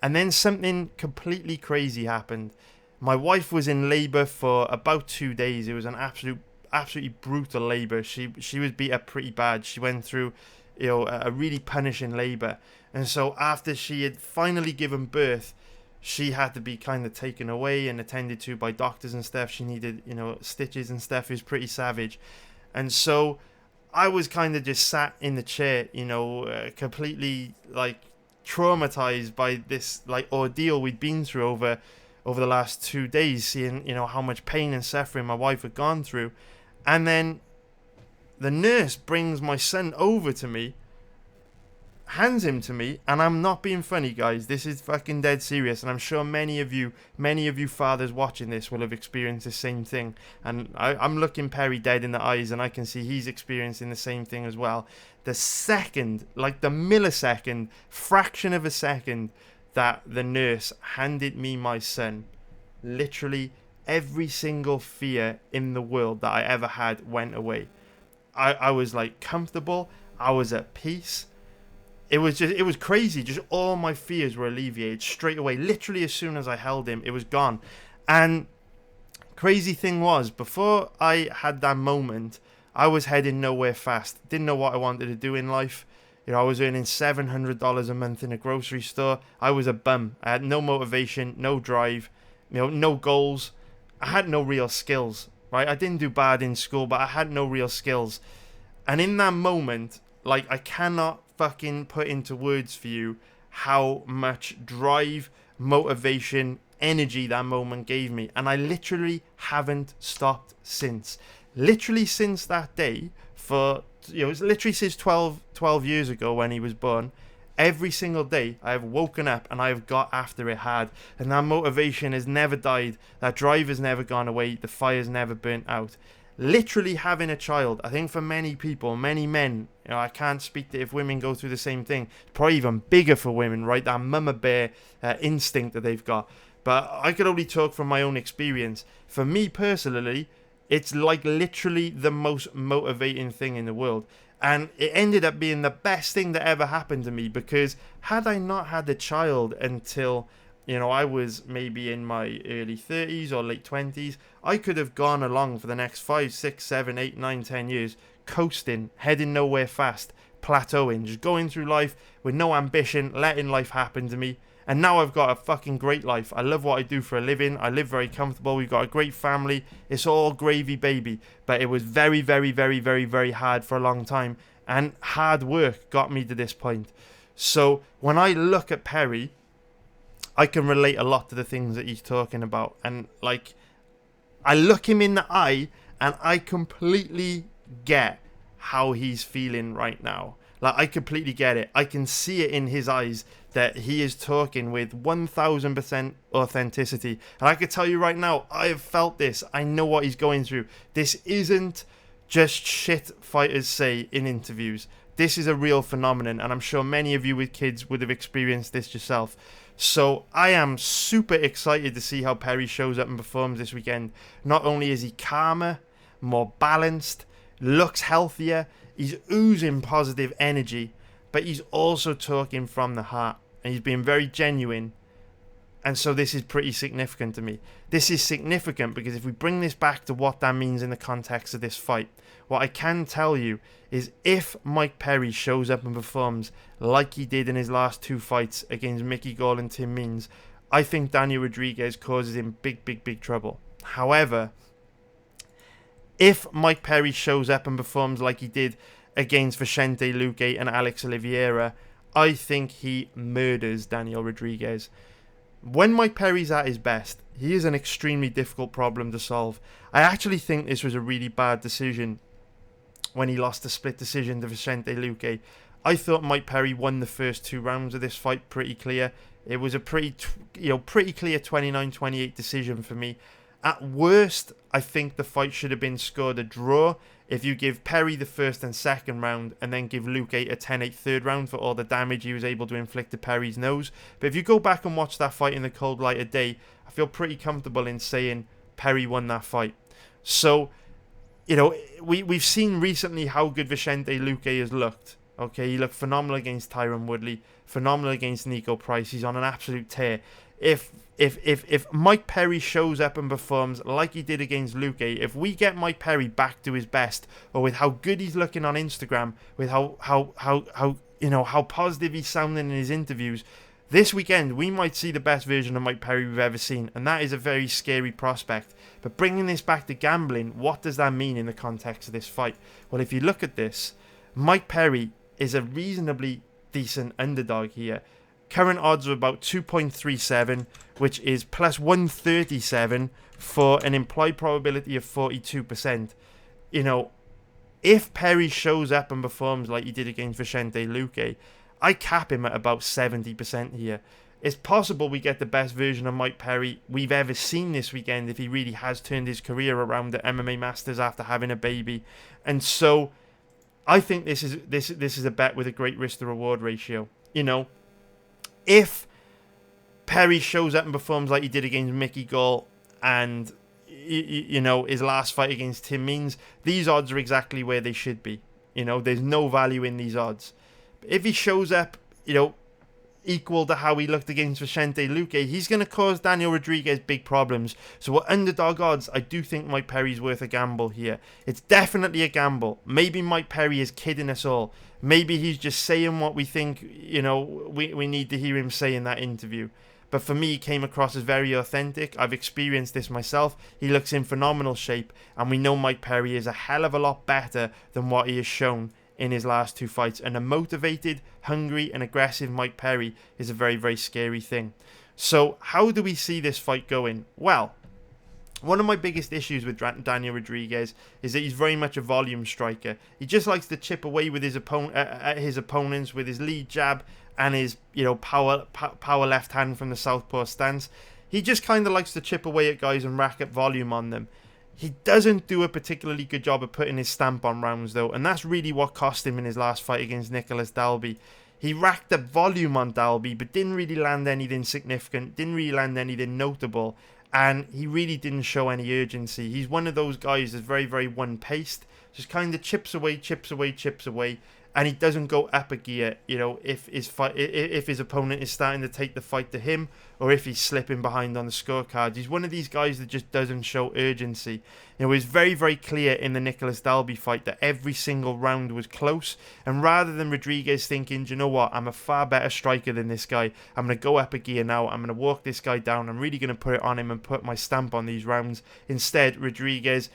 And then something completely crazy happened. My wife was in labor for about 2 days. It was an absolutely brutal labor. She was beat up pretty bad. She went through a really punishing labor, and so after she had finally given birth, she had to be kind of taken away and attended to by doctors and stuff. She needed stitches and stuff. It was pretty savage. And so I was kind of just sat in the chair, completely like traumatized by this like ordeal we'd been through over the last 2 days, seeing how much pain and suffering my wife had gone through. And then the nurse brings my son over to me, hands him to me, and I'm not being funny, guys. This is fucking dead serious, and I'm sure many of you fathers watching this will have experienced the same thing. And I'm looking Perry dead in the eyes, and I can see he's experiencing the same thing as well. The second, like the millisecond, fraction of a second that the nurse handed me my son, literally every single fear in the world that I ever had went away. I was like comfortable. I was at peace. It was crazy. Just all my fears were alleviated straight away. Literally as soon as I held him, it was gone. And crazy thing was, before I had that moment, I was heading nowhere fast. Didn't know what I wanted to do in life. I was earning $700 a month in a grocery store. I was a bum. I had no motivation, no drive, no goals. I had no real skills, right? I didn't do bad in school, but I had no real skills. And in that moment, like, I cannot fucking put into words for you how much drive, motivation, energy that moment gave me. And I literally haven't stopped since. Literally since that day, it's literally since 12 years ago when he was born. Every single day I have woken up and I have got after it hard, and that motivation has never died, that drive has never gone away, the fire's never burnt out. Literally having a child, I think for many people, many men, I can't speak to if women go through the same thing, it's probably even bigger for women, right? That mama bear instinct that they've got. But I could only talk from my own experience. For me personally, it's like literally the most motivating thing in the world. And it ended up being the best thing that ever happened to me, because had I not had a child until, I was maybe in my early 30s or late 20s, I could have gone along for the next 5, 6, 7, 8, 9, 10 years, coasting, heading nowhere fast, plateauing, just going through life with no ambition, letting life happen to me. And now I've got a fucking great life. I love what I do for a living. I live very comfortable. We've got a great family. It's all gravy, baby. But it was very, very, very, very, very hard for a long time. And hard work got me to this point. So when I look at Perry, I can relate a lot to the things that he's talking about. And I look him in the eye and I completely get how he's feeling right now. I completely get it. I can see it in his eyes that he is talking with 1000% authenticity. And I can tell you right now, I have felt this. I know what he's going through. This isn't just shit fighters say in interviews. This is a real phenomenon, and I'm sure many of you with kids would have experienced this yourself. So I am super excited to see how Perry shows up and performs this weekend. Not only is he calmer, more balanced, looks healthier, he's oozing positive energy, but he's also talking from the heart, and he's being very genuine. And so this is pretty significant to me. This is significant because if we bring this back to what that means in the context of this fight, what I can tell you is if Mike Perry shows up and performs like he did in his last 2 fights against Mickey Gall and Tim Means, I think Daniel Rodriguez causes him big, big, big trouble. However, if Mike Perry shows up and performs like he did against Vicente Luque and Alex Oliveira, I think he murders Daniel Rodriguez. When Mike Perry's at his best, he is an extremely difficult problem to solve. I actually think this was a really bad decision when he lost the split decision to Vicente Luque. I thought Mike Perry won the first 2 rounds of this fight pretty clear. It was a pretty clear 29-28 decision for me. At worst, I think the fight should have been scored a draw if you give Perry the first and second round and then give Luque a 10-8 third round for all the damage he was able to inflict to Perry's nose. But if you go back and watch that fight in the cold light of day, I feel pretty comfortable in saying Perry won that fight. So, we've seen recently how good Vicente Luque has looked. Okay, he looked phenomenal against Tyron Woodley, phenomenal against Nico Price. He's on an absolute tear. If Mike Perry shows up and performs like he did against Luque, if we get Mike Perry back to his best, or with how good he's looking on Instagram, with how positive he's sounding in his interviews, this weekend we might see the best version of Mike Perry we've ever seen, and that is a very scary prospect. But bringing this back to gambling, what does that mean in the context of this fight? Well, if you look at this, Mike Perry is a reasonably decent underdog here. Current odds are about 2.37, which is plus 137 for an implied probability of 42%. If Perry shows up and performs like he did against Vicente Luque, I cap him at about 70% here. It's possible we get the best version of Mike Perry we've ever seen this weekend if he really has turned his career around at MMA Masters after having a baby. And so I think this is a bet with a great risk to reward ratio. If Perry shows up and performs like he did against Mickey Gall and his last fight against Tim Means, these odds are exactly where they should be. There's no value in these odds. But if he shows up, equal to how he looked against Vicente Luque, he's going to cause Daniel Rodriguez big problems. So at underdog odds, I do think Mike Perry's worth a gamble here. It's definitely a gamble. Maybe Mike Perry is kidding us all. Maybe he's just saying what we think, we need to hear him say in that interview. But for me, he came across as very authentic. I've experienced this myself. He looks in phenomenal shape, and we know Mike Perry is a hell of a lot better than what he has shown in his last 2 fights. And a motivated, hungry, and aggressive Mike Perry is a very, very scary thing. So how do we see this fight going? Well, one of my biggest issues with Daniel Rodriguez is that he's very much a volume striker. He just likes to chip away with his opponents with his lead jab and his power left hand from the southpaw stance. He just kind of likes to chip away at guys and rack up volume on them. He doesn't do a particularly good job of putting his stamp on rounds though, and that's really what cost him in his last fight against Nicholas Dalby. He racked up volume on Dalby but didn't really land anything significant, didn't really land anything notable. And he really didn't show any urgency. He's one of those guys that's very, very one-paced. Just kind of chips away. And he doesn't go up a gear, if his opponent is starting to take the fight to him or if he's slipping behind on the scorecards. He's one of these guys that just doesn't show urgency. It was very, very clear in the Nicholas Dalby fight that every single round was close. And rather than Rodriguez thinking, do you know what, I'm a far better striker than this guy. I'm going to go up a gear now. I'm going to walk this guy down. I'm really going to put it on him and put my stamp on these rounds. Instead, Rodriguez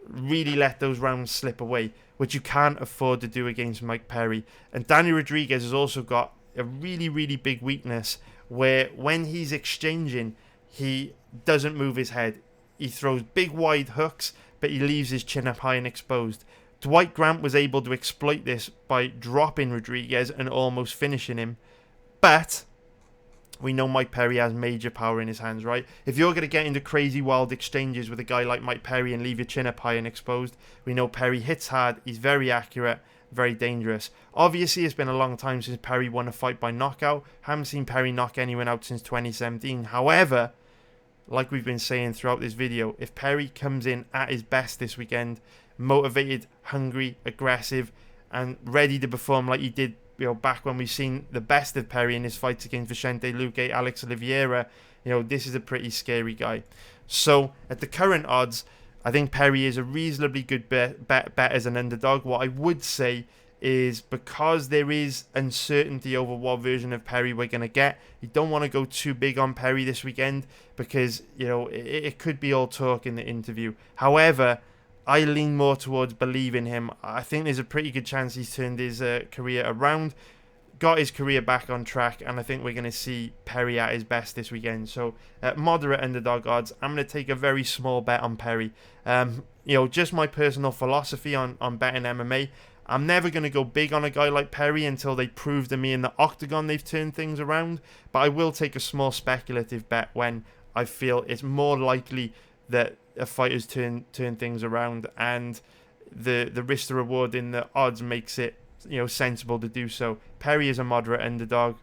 really let those rounds slip away, which you can't afford to do against Mike Perry. And Daniel Rodriguez has also got a really, really big weakness where when he's exchanging, he doesn't move his head. He throws big wide hooks, but he leaves his chin up high and exposed. Dwight Grant was able to exploit this by dropping Rodriguez and almost finishing him. But we know Mike Perry has major power in his hands, right? If you're going to get into crazy wild exchanges with a guy like Mike Perry and leave your chin up high and exposed, we know Perry hits hard, he's very accurate, very dangerous. Obviously, it's been a long time since Perry won a fight by knockout. Haven't seen Perry knock anyone out since 2017. However, like we've been saying throughout this video, if Perry comes in at his best this weekend, motivated, hungry, aggressive, and ready to perform like he did back when we've seen the best of Perry in his fights against Vicente Luque, Alex Oliveira, this is a pretty scary guy. So at the current odds, I think Perry is a reasonably good bet as an underdog. What I would say is because there is uncertainty over what version of Perry we're going to get, you don't want to go too big on Perry this weekend because, it could be all talk in the interview. However, I lean more towards believing him. I think there's a pretty good chance he's turned his career around, got his career back on track, and I think we're going to see Perry at his best this weekend. So, moderate underdog odds. I'm going to take a very small bet on Perry. Just my personal philosophy on betting MMA. I'm never going to go big on a guy like Perry until they prove to me in the octagon they've turned things around. But I will take a small speculative bet when I feel it's more likely that a fighter's turn things around, and the risk to reward in the odds makes it sensible to do so. Perry is a moderate underdog.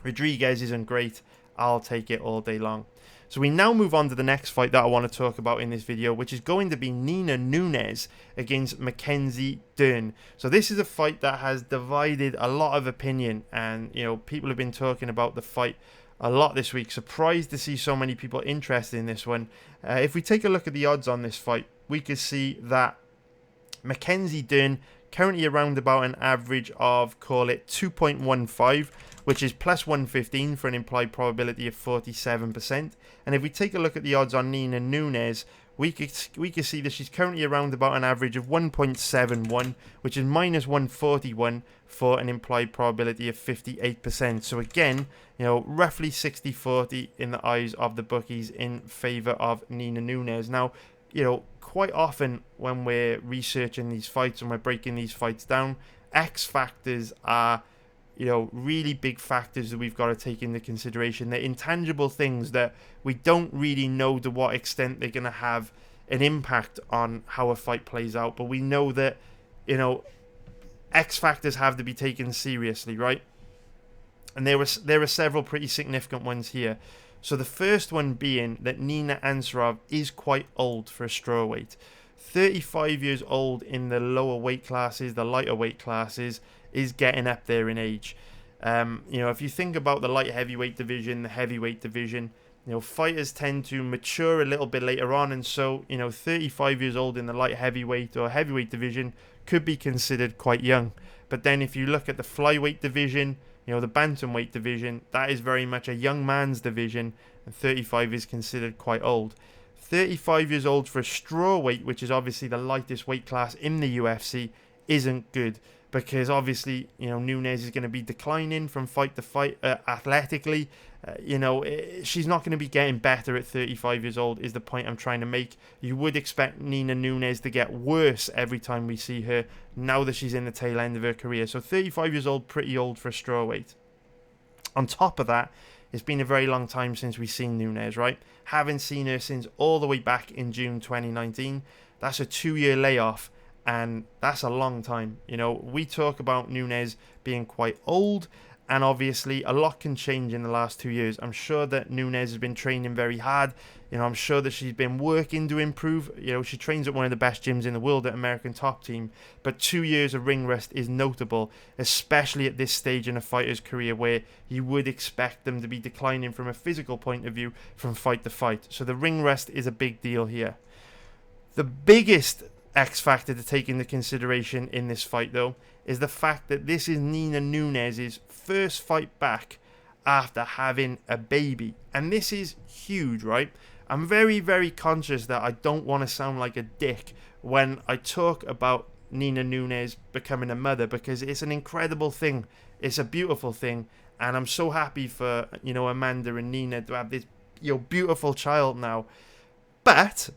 Rodriguez isn't great. I'll take it all day long. So we now move on to the next fight that I want to talk about in this video, which is going to be Nina Nunes against Mackenzie Dern. So this is a fight that has divided a lot of opinion, and people have been talking about the fight a lot this week. Surprised to see so many people interested in this one. If we take a look at the odds on this fight, we can see that Mackenzie Dern currently around about an average of, call it 2.15, which is plus 115 for an implied probability of 47%. And if we take a look at the odds on Nina Nunes, we can see that she's currently around about an average of 1.71, which is minus 141 for an implied probability of 58%. So again, roughly 60-40 in the eyes of the bookies in favor of Nina Nunes. Now, quite often when we're researching these fights and we're breaking these fights down, X factors are really big factors that we've got to take into consideration. They're intangible things that we don't really know to what extent they're going to have an impact on how a fight plays out. But we know that, X factors have to be taken seriously, right? And there are several pretty significant ones here. So the first one being that Nina Ansaroff is quite old for a strawweight. 35 years old in the lower weight classes, the lighter weight classes, is getting up there in age. If you think about the light heavyweight division, the heavyweight division, fighters tend to mature a little bit later on, and so 35 years old in the light heavyweight or heavyweight division could be considered quite young. But then if you look at the flyweight division, the bantamweight division, that is very much a young man's division, and 35 is considered quite old. 35 years old for a strawweight, which is obviously the lightest weight class in the UFC, isn't good, because obviously, Nunes is going to be declining from fight to fight athletically. She's not going to be getting better at 35 years old, is the point I'm trying to make. You would expect Nina Nunes to get worse every time we see her, now that she's in the tail end of her career. So 35 years old, pretty old for a strawweight. On top of that, it's been a very long time since we've seen Nunes, right? Haven't seen her since all the way back in June 2019. That's a 2-year layoff, and that's a long time. We talk about Nunes being quite old, and obviously a lot can change in the last 2 years. I'm sure that Nunes has been training very hard. I'm sure that she's been working to improve. She trains at one of the best gyms in the world at American Top Team. But 2 years of ring rest is notable, especially at this stage in a fighter's career where you would expect them to be declining from a physical point of view from fight to fight. So the ring rest is a big deal here. The biggest X factor to take into consideration in this fight, though, is the fact that this is Nina Nunes' first fight back after having a baby. And this is huge, right? I'm very, very conscious that I don't want to sound like a dick when I talk about Nina Nunes becoming a mother, because it's an incredible thing. It's a beautiful thing. And I'm so happy for, Amanda and Nina to have this, beautiful child now. But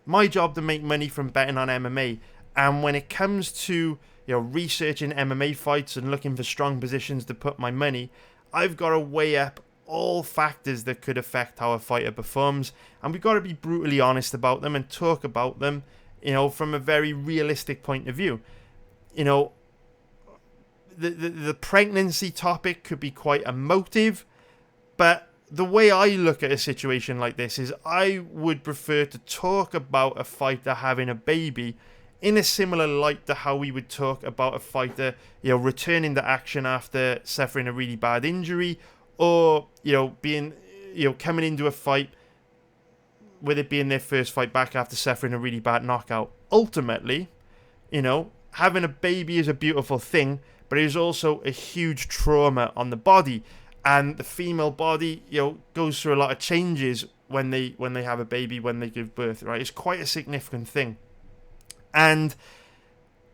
my job to make money from betting on MMA, and when it comes to researching MMA fights and looking for strong positions to put my money, I've got to weigh up all factors that could affect how a fighter performs, and we've got to be brutally honest about them and talk about them from a very realistic point of view. The pregnancy topic could be quite emotive, but the way I look at a situation like this is I would prefer to talk about a fighter having a baby in a similar light to how we would talk about a fighter, returning to action after suffering a really bad injury, or, being, coming into a fight with it being their first fight back after suffering a really bad knockout. Ultimately, having a baby is a beautiful thing, but it is also a huge trauma on the body. And the female body, goes through a lot of changes when they have a baby, when they give birth, right? It's quite a significant thing. And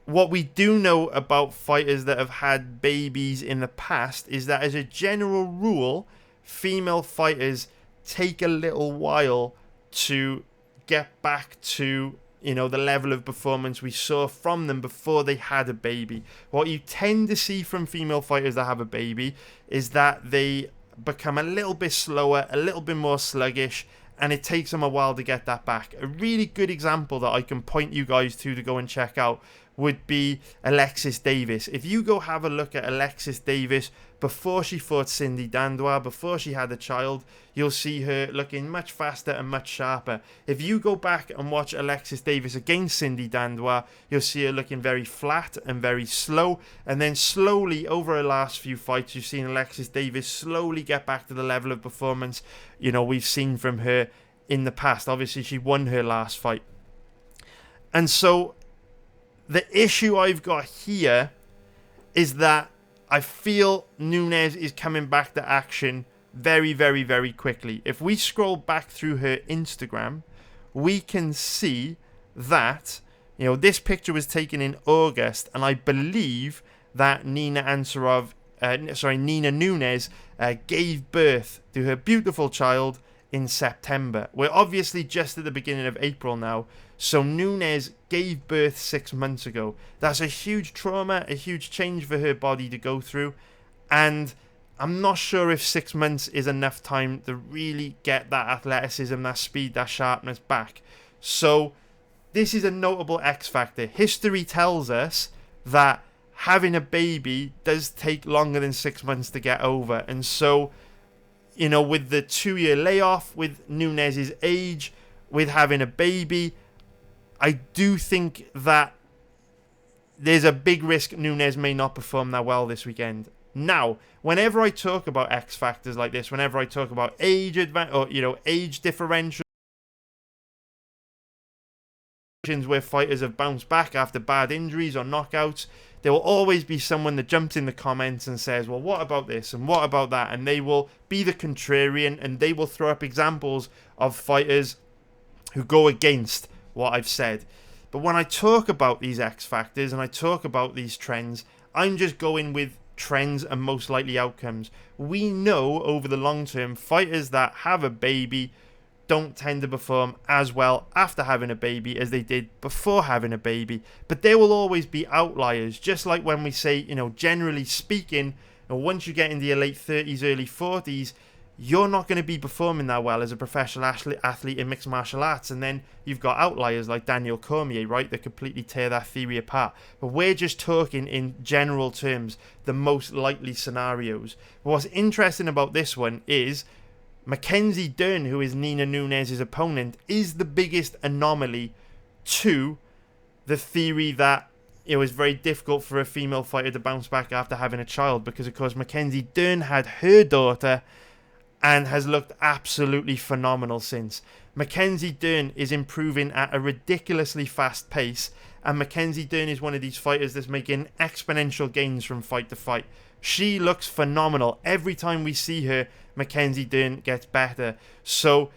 what we do know about fighters that have had babies in the past is that, as a general rule, female fighters take a little while to get back to, the level of performance we saw from them before they had a baby. What you tend to see from female fighters that have a baby is that they become a little bit slower, a little bit more sluggish, and it takes them a while to get that back. A really good example that I can point you guys to go and check out would be Alexis Davis. If you go have a look at Alexis Davis before she fought Cindy Dandois, before she had a child, you'll see her looking much faster and much sharper. If you go back and watch Alexis Davis against Cindy Dandois, you'll see her looking very flat and very slow. And then slowly, over her last few fights, you've seen Alexis Davis slowly get back to the level of performance, we've seen from her in the past. Obviously, she won her last fight. And so the issue I've got here is that I feel Nunes is coming back to action very, very, very quickly. If we scroll back through her Instagram, we can see that, this picture was taken in August, and I believe that Nina Nunes gave birth to her beautiful child in September. We're obviously just at the beginning of April now, so Nunes gave birth 6 months ago. That's a huge trauma, a huge change for her body to go through, and I'm not sure if 6 months is enough time to really get that athleticism, that speed, that sharpness back. So this is a notable X factor. History tells us that having a baby does take longer than 6 months to get over, and so with the 2-year layoff, with Nunes' age, with having a baby, I do think that there's a big risk Nunes may not perform that well this weekend. Now, whenever I talk about X factors like this, whenever I talk about age differential, where fighters have bounced back after bad injuries or knockouts, there will always be someone that jumps in the comments and says, well, what about this and what about that? And they will be the contrarian, and they will throw up examples of fighters who go against what I've said. But when I talk about these X factors and I talk about these trends, I'm just going with trends and most likely outcomes. We know over the long term, fighters that have a baby don't tend to perform as well after having a baby as they did before having a baby. But there will always be outliers, just like when we say, generally speaking, once you get into your late 30s, early 40s, you're not going to be performing that well as a professional athlete in mixed martial arts. And then you've got outliers like Daniel Cormier, right, that completely tear that theory apart. But we're just talking in general terms, the most likely scenarios. But what's interesting about this one is Mackenzie Dern, who is Nina Nunes' opponent, is the biggest anomaly to the theory that it was very difficult for a female fighter to bounce back after having a child, because of course Mackenzie Dern had her daughter and has looked absolutely phenomenal since. Mackenzie Dern is improving at a ridiculously fast pace, and Mackenzie Dern is one of these fighters that's making exponential gains from fight to fight. She looks phenomenal. Every time we see her, Mackenzie Dern gets better. So,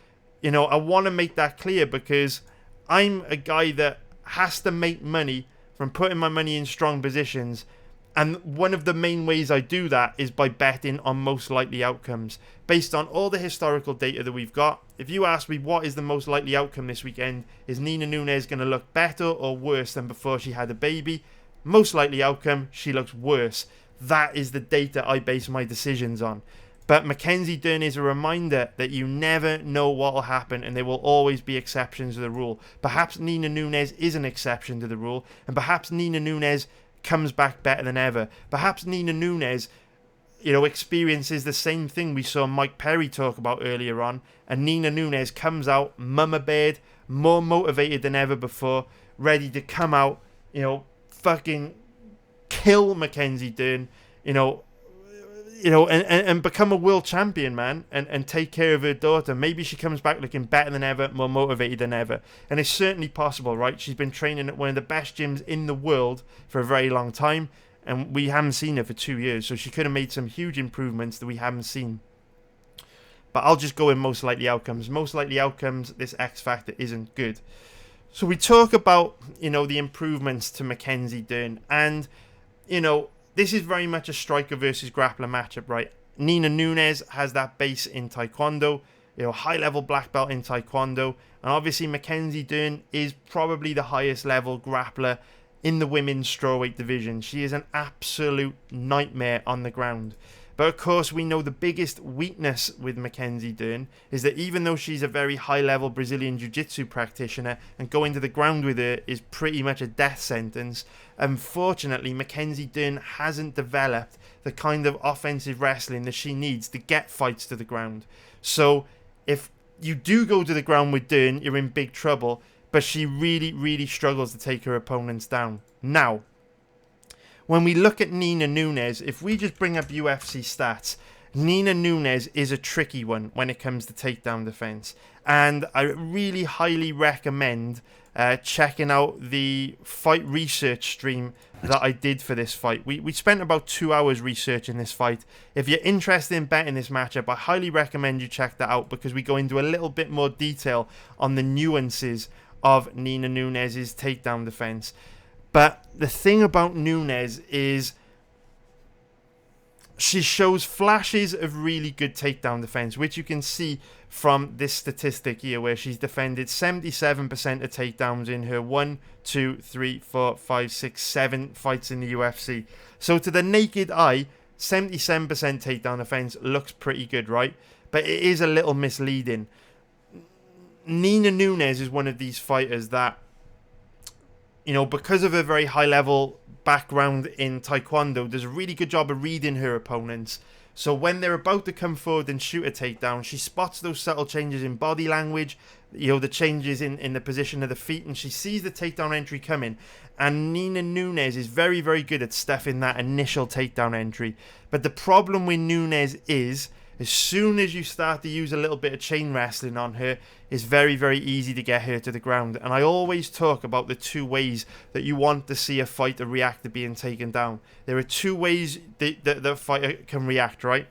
I want to make that clear, because I'm a guy that has to make money from putting my money in strong positions. And one of the main ways I do that is by betting on most likely outcomes. Based on all the historical data that we've got, if you ask me what is the most likely outcome this weekend, is Nina Nunes going to look better or worse than before she had a baby? Most likely outcome, she looks worse. That is the data I base my decisions on. But Mackenzie Dern is a reminder that you never know what will happen, and there will always be exceptions to the rule. Perhaps Nina Nunes is an exception to the rule, and perhaps Nina Nunes comes back better than ever. Perhaps Nina Nunes, experiences the same thing we saw Mike Perry talk about earlier on, and Nina Nunes comes out mama bared, more motivated than ever before, ready to come out, fucking kill Mackenzie Dern, and become a world champion, man, and take care of her daughter. Maybe she comes back looking better than ever, more motivated than ever. And it's certainly possible, right? She's been training at one of the best gyms in the world for a very long time, and we haven't seen her for 2 years, so she could have made some huge improvements that we haven't seen. But I'll just go in most likely outcomes. Most likely outcomes, this X factor isn't good. So we talk about, the improvements to Mackenzie Dern, and, this is very much a striker versus grappler matchup, right? Nina Nunes has that base in Taekwondo, high-level black belt in Taekwondo. And obviously Mackenzie Dern is probably the highest level grappler in the women's strawweight division. She is an absolute nightmare on the ground. But of course, we know the biggest weakness with Mackenzie Dern is that even though she's a very high-level Brazilian Jiu-Jitsu practitioner, and going to the ground with her is pretty much a death sentence, unfortunately, Mackenzie Dern hasn't developed the kind of offensive wrestling that she needs to get fights to the ground. So if you do go to the ground with Dern, you're in big trouble, but she really, really struggles to take her opponents down. Now, when we look at Nina Nunes, if we just bring up UFC stats, Nina Nunes is a tricky one when it comes to takedown defense. And I really highly recommend checking out the fight research stream that I did for this fight. We spent about 2 hours researching this fight. If you're interested in betting this matchup, I highly recommend you check that out, because we go into a little bit more detail on the nuances of Nina Nunes' takedown defense. But the thing about Nunes is she shows flashes of really good takedown defense, which you can see from this statistic here, where she's defended 77% of takedowns in her 1, 2, 3, 4, 5, 6, 7 fights in the UFC. So to the naked eye, 77% takedown defense looks pretty good, right? But it is a little misleading. Nina Nunes is one of these fighters that, because of her very high-level background in Taekwondo, does a really good job of reading her opponents. So when they're about to come forward and shoot a takedown, she spots those subtle changes in body language, the changes in the position of the feet, and she sees the takedown entry coming. And Nina Nunes is very, very good at stuffing that initial takedown entry. But the problem with Nunes is, as soon as you start to use a little bit of chain wrestling on her, it's very, very easy to get her to the ground. And I always talk about the 2 ways that you want to see a fighter react to being taken down. There are 2 ways that the fighter can react, right?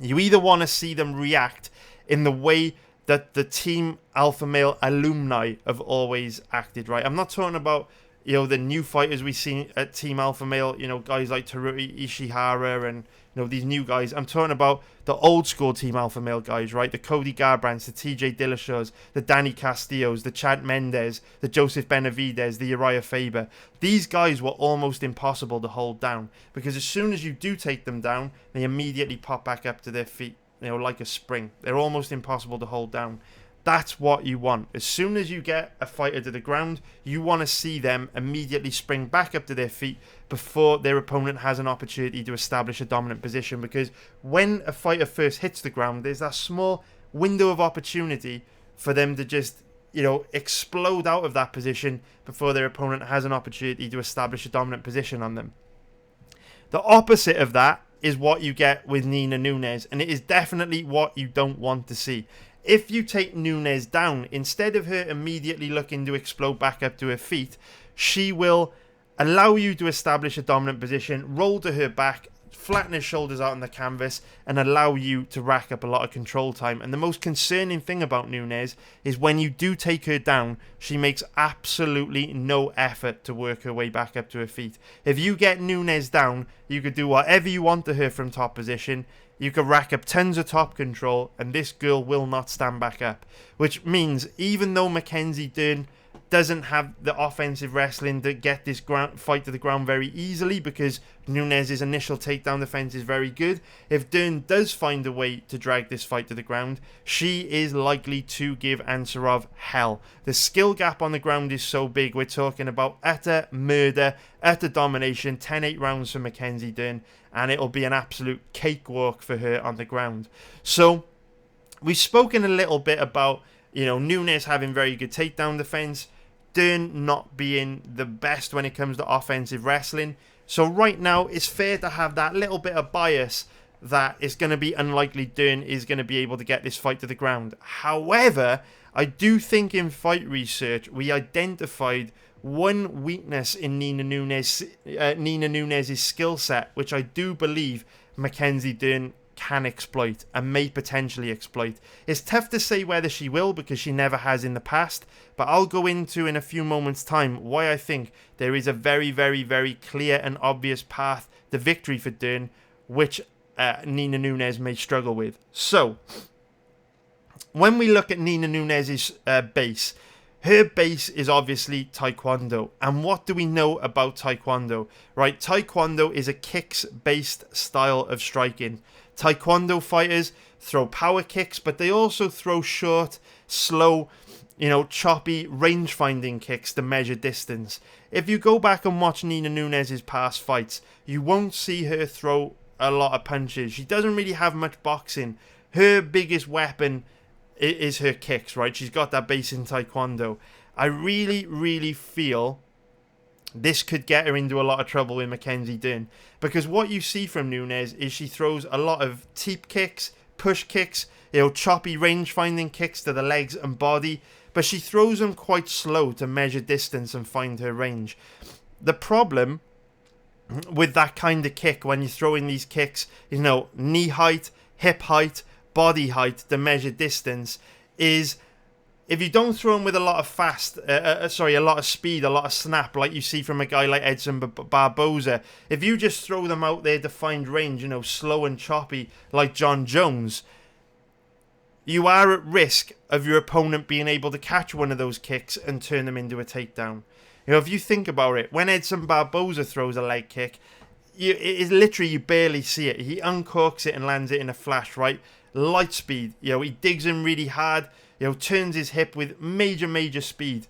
You either want to see them react in the way that the Team Alpha Male alumni have always acted, right? I'm not talking about, the new fighters we see at Team Alpha Male, guys like Teruto Ishihara and, these new guys. I'm talking about the old school Team Alpha Male guys, right? The Cody Garbrandts, the TJ Dillashaw's, the Danny Castillo's, the Chad Mendes, the Joseph Benavidez, the Uriah Faber. These guys were almost impossible to hold down because as soon as you do take them down, they immediately pop back up to their feet, like a spring. They're almost impossible to hold down. That's what you want. As soon as you get a fighter to the ground, you want to see them immediately spring back up to their feet before their opponent has an opportunity to establish a dominant position. Because when a fighter first hits the ground, there's that small window of opportunity for them to just, explode out of that position before their opponent has an opportunity to establish a dominant position on them. The opposite of that is what you get with Nina Nunes, and it is definitely what you don't want to see. If you take Nunes down, instead of her immediately looking to explode back up to her feet, she will allow you to establish a dominant position, roll to her back, flatten her shoulders out on the canvas, and allow you to rack up a lot of control time. And the most concerning thing about Nunes is when you do take her down, she makes absolutely no effort to work her way back up to her feet. If you get Nunes down, you could do whatever you want to her from top position. You could rack up tons of top control, and this girl will not stand back up. Which means, even though Mackenzie Dern doesn't have the offensive wrestling to get this fight to the ground very easily, because Nunes' initial takedown defense is very good, if Dern does find a way to drag this fight to the ground, she is likely to give Ansarov hell. The skill gap on the ground is so big. We're talking about utter murder, utter domination, 10-8 rounds for Mackenzie Dern, and it'll be an absolute cakewalk for her on the ground. So, we've spoken a little bit about, Nunes having very good takedown defense, Dern not being the best when it comes to offensive wrestling. So right now, it's fair to have that little bit of bias that it's going to be unlikely Dern is going to be able to get this fight to the ground. However, I do think in fight research, we identified one weakness in Nina Nunes' skill set, which I do believe Mackenzie Dern can exploit and may potentially exploit. It's tough to say whether she will because she never has in the past, but I'll go into in a few moments time why I think there is a very, very, very clear and obvious path to victory for Dern, which Nina Nunes may struggle with. So, when we look at Nina Nunes' base, her base is obviously Taekwondo. And what do we know about Taekwondo? Right, Taekwondo is a kicks-based style of striking. Taekwondo fighters throw power kicks, but they also throw short, slow, choppy, range-finding kicks to measure distance. If you go back and watch Nina Nunes' past fights, you won't see her throw a lot of punches. She doesn't really have much boxing. Her biggest weapon is her kicks, right? She's got that base in Taekwondo. I really, really feel this could get her into a lot of trouble with Mackenzie Dern, because what you see from Nunes is she throws a lot of teep kicks, push kicks, choppy range-finding kicks to the legs and body, but she throws them quite slow to measure distance and find her range. The problem with that kind of kick, when you throw in these kicks, knee height, hip height, body height to measure distance, is if you don't throw them with a lot of speed, a lot of snap, like you see from a guy like Edson Barboza, if you just throw them out there to find range, slow and choppy, like John Jones, you are at risk of your opponent being able to catch one of those kicks and turn them into a takedown. If you think about it, when Edson Barboza throws a leg kick, it is literally, you barely see it. He uncorks it and lands it in a flash, right? Light speed. He digs in really hard, turns his hip with major speed.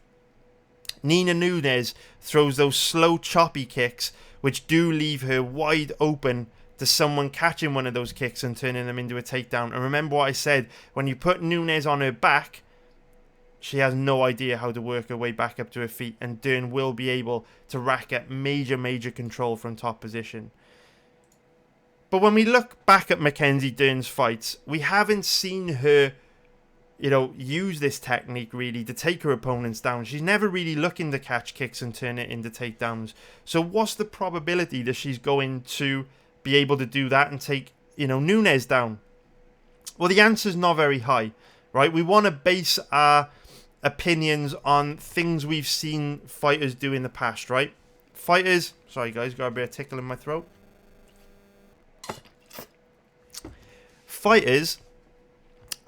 Nina Nunes throws those slow, choppy kicks, which do leave her wide open to someone catching one of those kicks and turning them into a takedown. And remember what I said, when you put Nunes on her back, she has no idea how to work her way back up to her feet, and Dern will be able to rack up major control from top position. But when we look back at Mackenzie Dern's fights, we haven't seen her, use this technique really to take her opponents down. She's never really looking to catch kicks and turn it into takedowns. So what's the probability that she's going to be able to do that and take, Nunes down? Well, the answer's not very high. right? We want to base our opinions on things we've seen fighters do in the past, right? Fighters, sorry guys, got a bit of tickle in my throat. Fighters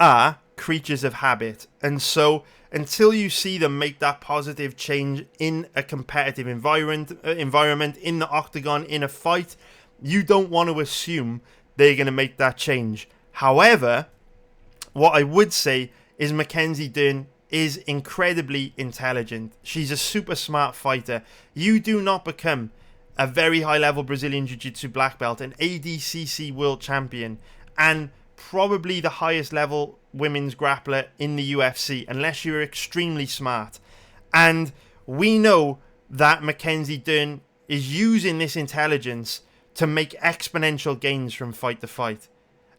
are creatures of habit, and so until you see them make that positive change in a competitive environment in the octagon, in a fight, you don't want to assume they're going to make that change. However, what I would say is Mackenzie Dern is incredibly intelligent. She's a super smart fighter. You do not become a very high level Brazilian Jiu-Jitsu black belt, an ADCC world champion, and probably the highest level women's grappler in the UFC unless you're extremely smart. And we know that Mackenzie Dern is using this intelligence to make exponential gains from fight to fight.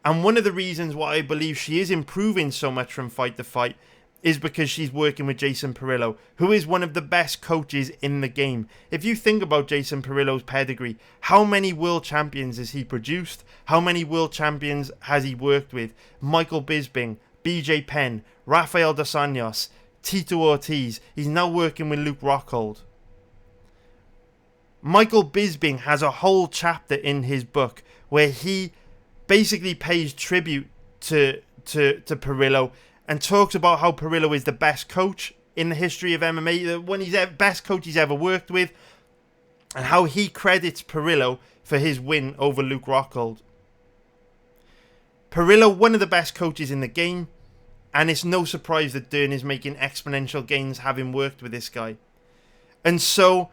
And one of the reasons why I believe she is improving so much from fight to fight is because she's working with Jason Parillo, who is one of the best coaches in the game. If you think about Jason Parillo's pedigree, how many world champions has he produced? How many world champions has he worked with? Michael Bisping, BJ Penn, Rafael dos Anjos, Tito Ortiz. He's now working with Luke Rockhold. Michael Bisping has a whole chapter in his book where he basically pays tribute to Parillo and talks about how Parillo is the best coach in the history of MMA, one of the best coach he's ever worked with, and how he credits Parillo for his win over Luke Rockhold. Parillo, one of the best coaches in the game, and it's no surprise that Dern is making exponential gains having worked with this guy. And so,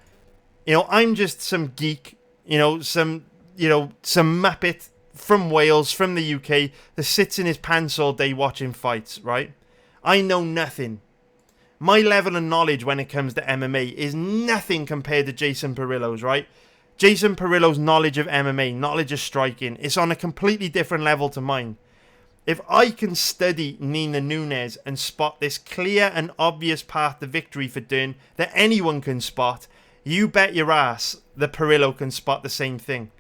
I'm just some geek, some muppet from Wales, from the UK, that sits in his pants all day watching fights, right? I know nothing. My level of knowledge when it comes to MMA is nothing compared to Jason Parillo's, right? Jason Parillo's knowledge of MMA, knowledge of striking, it's on a completely different level to mine. If I can study Nina Nunes and spot this clear and obvious path to victory for Dern that anyone can spot, you bet your ass that Parillo can spot the same thing.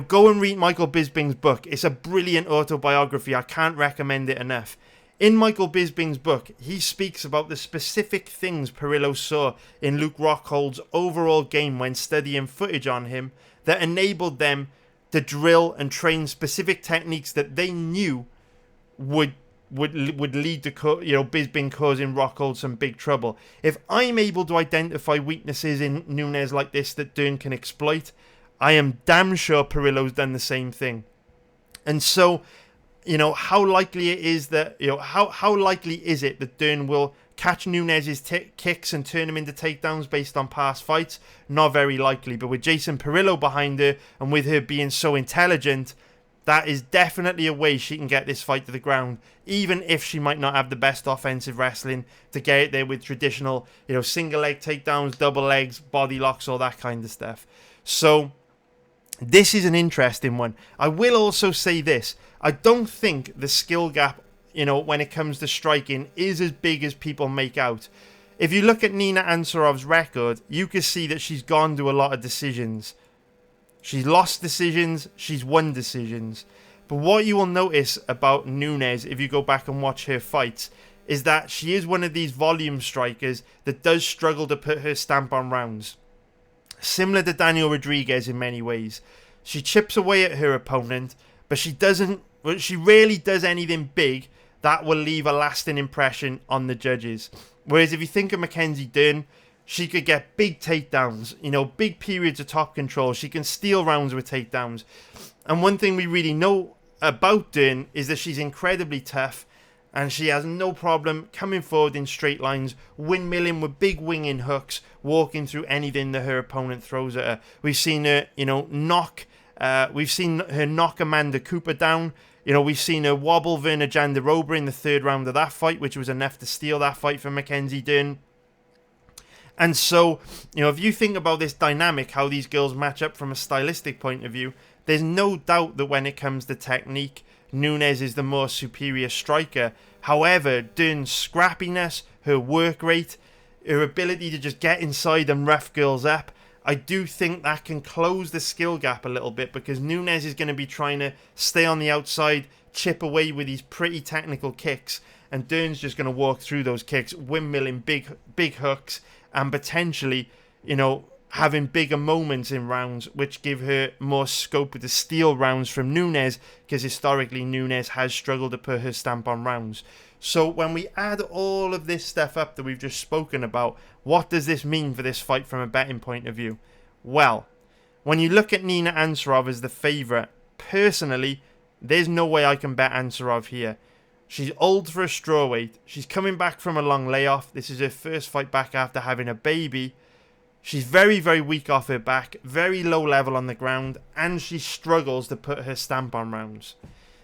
Go and read Michael Bisping's book. It's a brilliant autobiography. I can't recommend it enough. In Michael Bisping's book, he speaks about the specific things Parillo saw in Luke Rockhold's overall game when studying footage on him that enabled them to drill and train specific techniques that they knew would lead to Bisping causing Rockhold some big trouble. If I'm able to identify weaknesses in Nunes like this that Dern can exploit, I am damn sure Parillo's done the same thing. And so, how likely it is that, how likely is it that Dern will catch Nunes' kicks and turn him into takedowns based on past fights? Not very likely. But with Jason Parillo behind her and with her being so intelligent, that is definitely a way she can get this fight to the ground, even if she might not have the best offensive wrestling to get it there with traditional, single leg takedowns, double legs, body locks, all that kind of stuff. So this is an interesting one. I will also say this. I don't think the skill gap, when it comes to striking, is as big as people make out. If you look at Nina Ansarov's record, you can see that she's gone to a lot of decisions. She's lost decisions, she's won decisions. But what you will notice about Nunes, if you go back and watch her fights, is that she is one of these volume strikers that does struggle to put her stamp on rounds. Similar to Daniel Rodriguez in many ways. She chips away at her opponent, but she rarely does anything big that will leave a lasting impression on the judges. Whereas if you think of Mackenzie Dern, she could get big takedowns, big periods of top control. She can steal rounds with takedowns. And one thing we really know about Dern is that she's incredibly tough and she has no problem coming forward in straight lines, windmilling with big winging hooks, walking through anything that her opponent throws at her. We've seen her, knock Amanda Cooper down. We've seen her wobble Verna Jandiroba in the third round of that fight, which was enough to steal that fight from Mackenzie Dern. And so, if you think about this dynamic, how these girls match up from a stylistic point of view, there's no doubt that when it comes to technique, Nunes is the more superior striker. However, Dern's scrappiness, her work rate, her ability to just get inside and rough girls up, I do think that can close the skill gap a little bit because Nunes is going to be trying to stay on the outside, chip away with these pretty technical kicks, and Dern's just going to walk through those kicks, windmilling big hooks, and potentially, having bigger moments in rounds, which give her more scope to steal rounds from Nunes, because historically Nunes has struggled to put her stamp on rounds. So when we add all of this stuff up that we've just spoken about, what does this mean for this fight from a betting point of view? Well, when you look at Nina Ansaroff as the favourite, personally, there's no way I can bet Ansaroff here. She's old for a strawweight. She's coming back from a long layoff. This is her first fight back after having a baby. She's very, very weak off her back, very low level on the ground, and she struggles to put her stamp on rounds.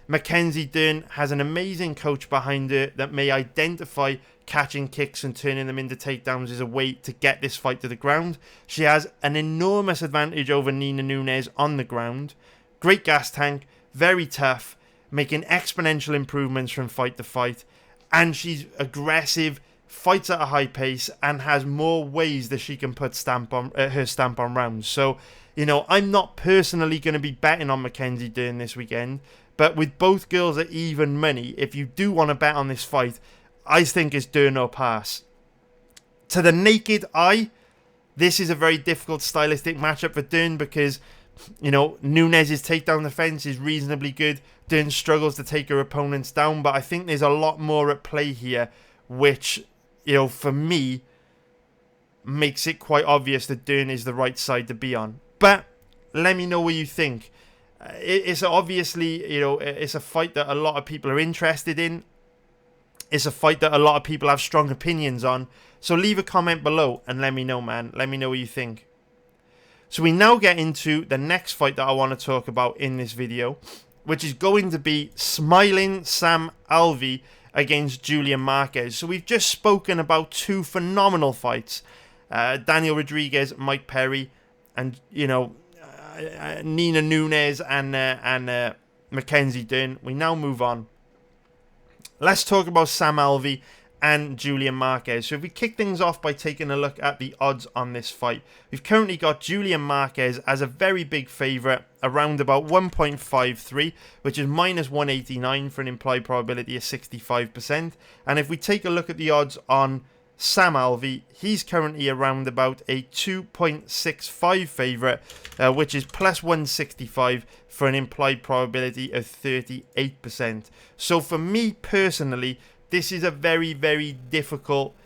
Mackenzie Dern has an amazing coach behind her that may identify catching kicks and turning them into takedowns as a way to get this fight to the ground. She has an enormous advantage over Nina Nunes on the ground. Great gas tank, very tough, making exponential improvements from fight to fight, and she's aggressive, fights at a high pace, and has more ways that she can put her stamp on rounds. So, I'm not personally going to be betting on Mackenzie Dern this weekend, but with both girls at even money, if you do want to bet on this fight, I think it's Dern or pass. To the naked eye, this is a very difficult stylistic matchup for Dern because, Nunes' takedown defense is reasonably good. Dern struggles to take her opponents down, but I think there's a lot more at play here, which, for me, makes it quite obvious that Dern is the right side to be on. But let me know what you think. It's obviously, it's a fight that a lot of people are interested in. It's a fight that a lot of people have strong opinions on. So leave a comment below and let me know, man. Let me know what you think. So we now get into the next fight that I want to talk about in this video, which is going to be Smiling Sam Alvey against Julian Marquez. So we've just spoken about two phenomenal fights. Daniel Rodriguez, Mike Perry, and, Nina Nunes and Mackenzie Dern. We now move on. Let's talk about Sam Alvey and Julian Marquez. So if we kick things off by taking a look at the odds on this fight, we've currently got Julian Marquez as a very big favourite, around about 1.53, which is minus 189 for an implied probability of 65%. And if we take a look at the odds on Sam Alvey, he's currently around about a 2.65 favourite, which is plus 165 for an implied probability of 38%. So for me personally, this is a very, very difficult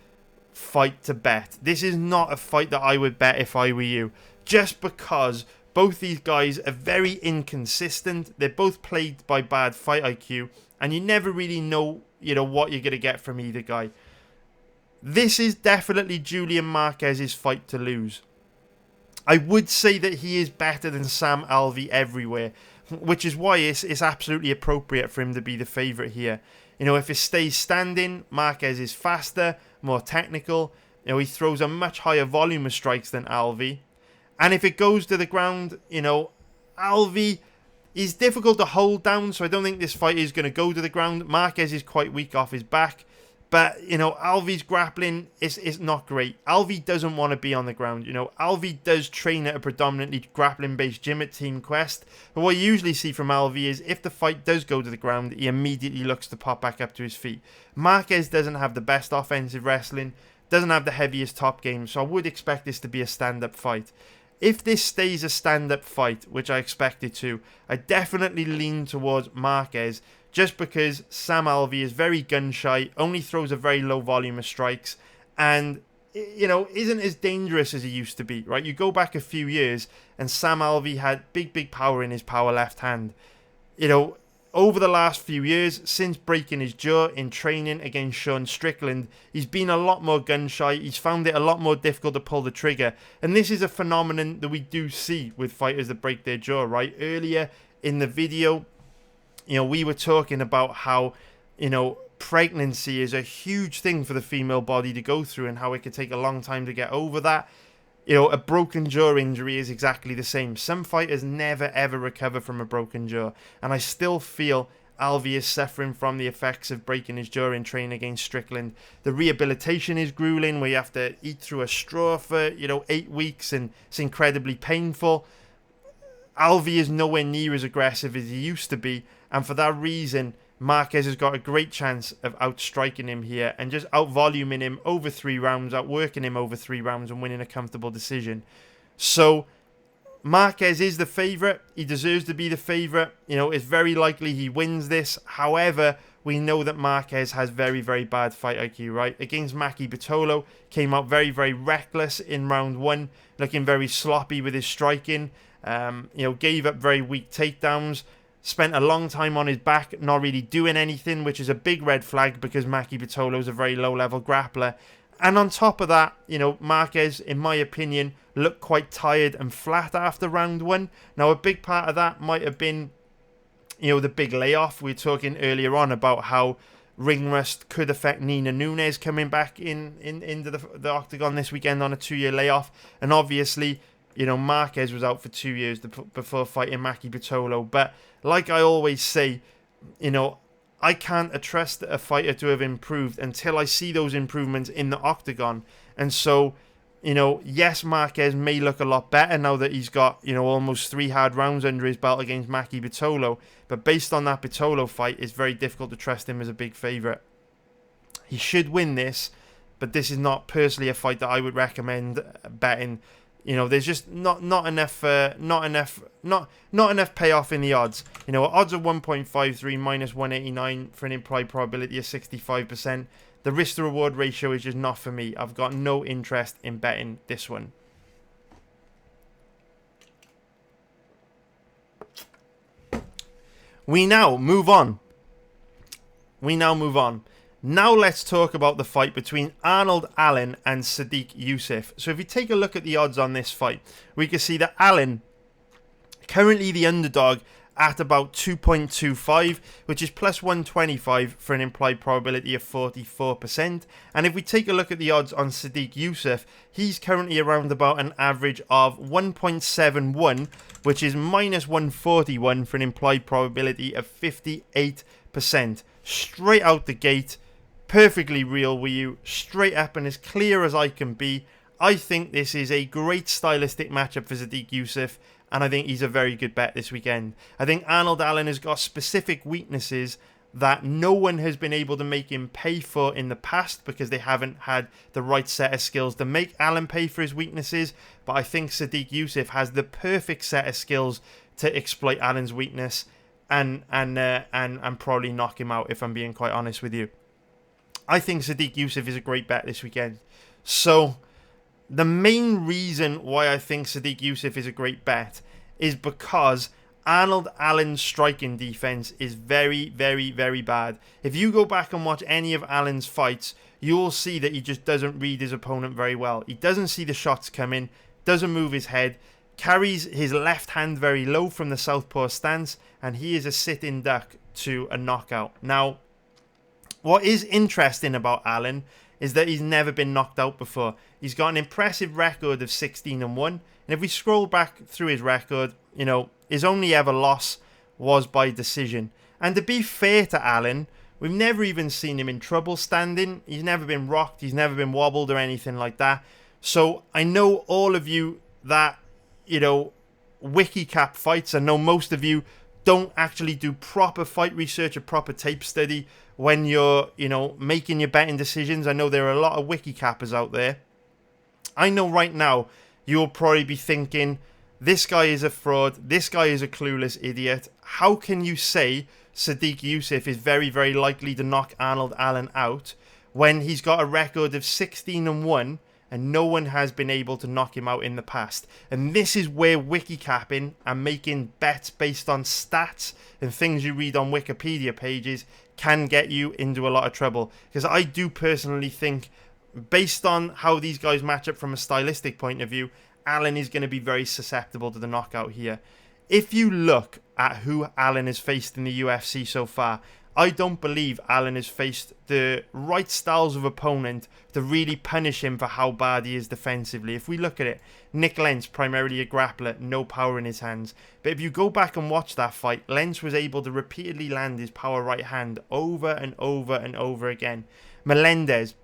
fight to bet. This is not a fight that I would bet if I were you, just because both these guys are very inconsistent. They're both plagued by bad fight IQ, and you never really know, what you're going to get from either guy. This is definitely Julian Marquez's fight to lose. I would say that he is better than Sam Alvey everywhere, which is why it's absolutely appropriate for him to be the favourite here. If it stays standing, Marquez is faster, more technical. He throws a much higher volume of strikes than Alvey. And if it goes to the ground, Alvey is difficult to hold down, so I don't think this fight is going to go to the ground. Marquez is quite weak off his back. But, Alvey's grappling is not great. Alvey doesn't want to be on the ground. Alvey does train at a predominantly grappling-based gym at Team Quest. But what you usually see from Alvey is if the fight does go to the ground, he immediately looks to pop back up to his feet. Marquez doesn't have the best offensive wrestling, doesn't have the heaviest top game, so I would expect this to be a stand-up fight. If this stays a stand-up fight, which I expect it to, I definitely lean towards Marquez, just because Sam Alvey is very gun-shy, only throws a very low volume of strikes, and, isn't as dangerous as he used to be, right? You go back a few years, and Sam Alvey had big power in his power left hand. Over the last few years, since breaking his jaw in training against Sean Strickland, he's been a lot more gun-shy. He's found it a lot more difficult to pull the trigger. And this is a phenomenon that we do see with fighters that break their jaw, right? Earlier in the video, we were talking about how, pregnancy is a huge thing for the female body to go through and how it could take a long time to get over that. A broken jaw injury is exactly the same. Some fighters never ever recover from a broken jaw. And I still feel Alvey is suffering from the effects of breaking his jaw in training against Strickland. The rehabilitation is grueling, where you have to eat through a straw for, 8 weeks, and it's incredibly painful. Alvey is nowhere near as aggressive as he used to be, And for that reason, Marquez has got a great chance of outstriking him here and just out-voluming him over 3 rounds, outworking him over 3 rounds and winning a comfortable decision. So Marquez is the favourite. He deserves to be the favourite. You know, it's very likely he wins this. However, we know that Marquez has very, very bad fight IQ, right? Against Maki Bitolo, came out very, very reckless in round 1, looking very sloppy with his striking. Gave up very weak takedowns. Spent a long time on his back, not really doing anything, which is a big red flag because Maki Bitolo is a very low-level grappler. And on top of that, Marquez, in my opinion, looked quite tired and flat after round 1. Now, a big part of that might have been, the big layoff. We were talking earlier on about how ring rust could affect Nunes coming back into the octagon this weekend on a 2-year layoff. And obviously, Marquez was out for 2 years before fighting Maki Bitolo. But like I always say, I can't trust a fighter to have improved until I see those improvements in the octagon. And so, yes, Marquez may look a lot better now that he's got, almost 3 hard rounds under his belt against Maki Bitolo. But based on that Bitolo fight, it's very difficult to trust him as a big favourite. He should win this, but this is not personally a fight that I would recommend betting. There's just not enough payoff in the odds. Odds of 1.53 minus 189 for an implied probability of 65%. The risk to reward ratio is just not for me. I've got no interest in betting this one. We now move on. Now let's talk about the fight between Arnold Allen and Sadiq Yusuff. So if you take a look at the odds on this fight, we can see that Allen, currently the underdog at about 2.25, which is plus 125 for an implied probability of 44%. And if we take a look at the odds on Sadiq Yusuff, he's currently around about an average of 1.71, which is minus 141 for an implied probability of 58%. Straight out the gate. Perfectly real with you, straight up and as clear as I can be. I think this is a great stylistic matchup for Sadiq Yusuff, and I think he's a very good bet this weekend. I think Arnold Allen has got specific weaknesses that no one has been able to make him pay for in the past because they haven't had the right set of skills to make Allen pay for his weaknesses. But I think Sadiq Yusuff has the perfect set of skills to exploit Allen's weakness and probably knock him out, if I'm being quite honest with you. I think Sadiq Yusuff is a great bet this weekend. So, the main reason why I think Sadiq Yusuff is a great bet is because Arnold Allen's striking defense is very, very, very bad. If you go back and watch any of Allen's fights, you'll see that he just doesn't read his opponent very well. He doesn't see the shots coming, doesn't move his head, carries his left hand very low from the southpaw stance, and he is a sitting duck to a knockout. Now, what is interesting about Allen is that he's never been knocked out before. He's got an impressive record of 16-1. And if we scroll back through his record, his only ever loss was by decision. And to be fair to Allen, we've never even seen him in trouble standing. He's never been rocked. He's never been wobbled or anything like that. So I know all of you that, wiki cap fights. I know most of you don't actually do proper fight research or proper tape study when you're, making your betting decisions. I know there are a lot of wiki cappers out there. I know right now you'll probably be thinking, this guy is a fraud. This guy is a clueless idiot. How can you say Sadiq Yusuff is very, very likely to knock Arnold Allen out when he's got a record of 16-1 and no one has been able to knock him out in the past? And this is where wiki capping and making bets based on stats and things you read on Wikipedia pages can get you into a lot of trouble. Because I do personally think, based on how these guys match up from a stylistic point of view, Allen is going to be very susceptible to the knockout here. If you look at who Allen has faced in the UFC so far, I don't believe Allen has faced the right styles of opponent to really punish him for how bad he is defensively. If we look at it, Nick Lentz, primarily a grappler, no power in his hands. But if you go back and watch that fight, Lentz was able to repeatedly land his power right hand over and over and over again. Melendez,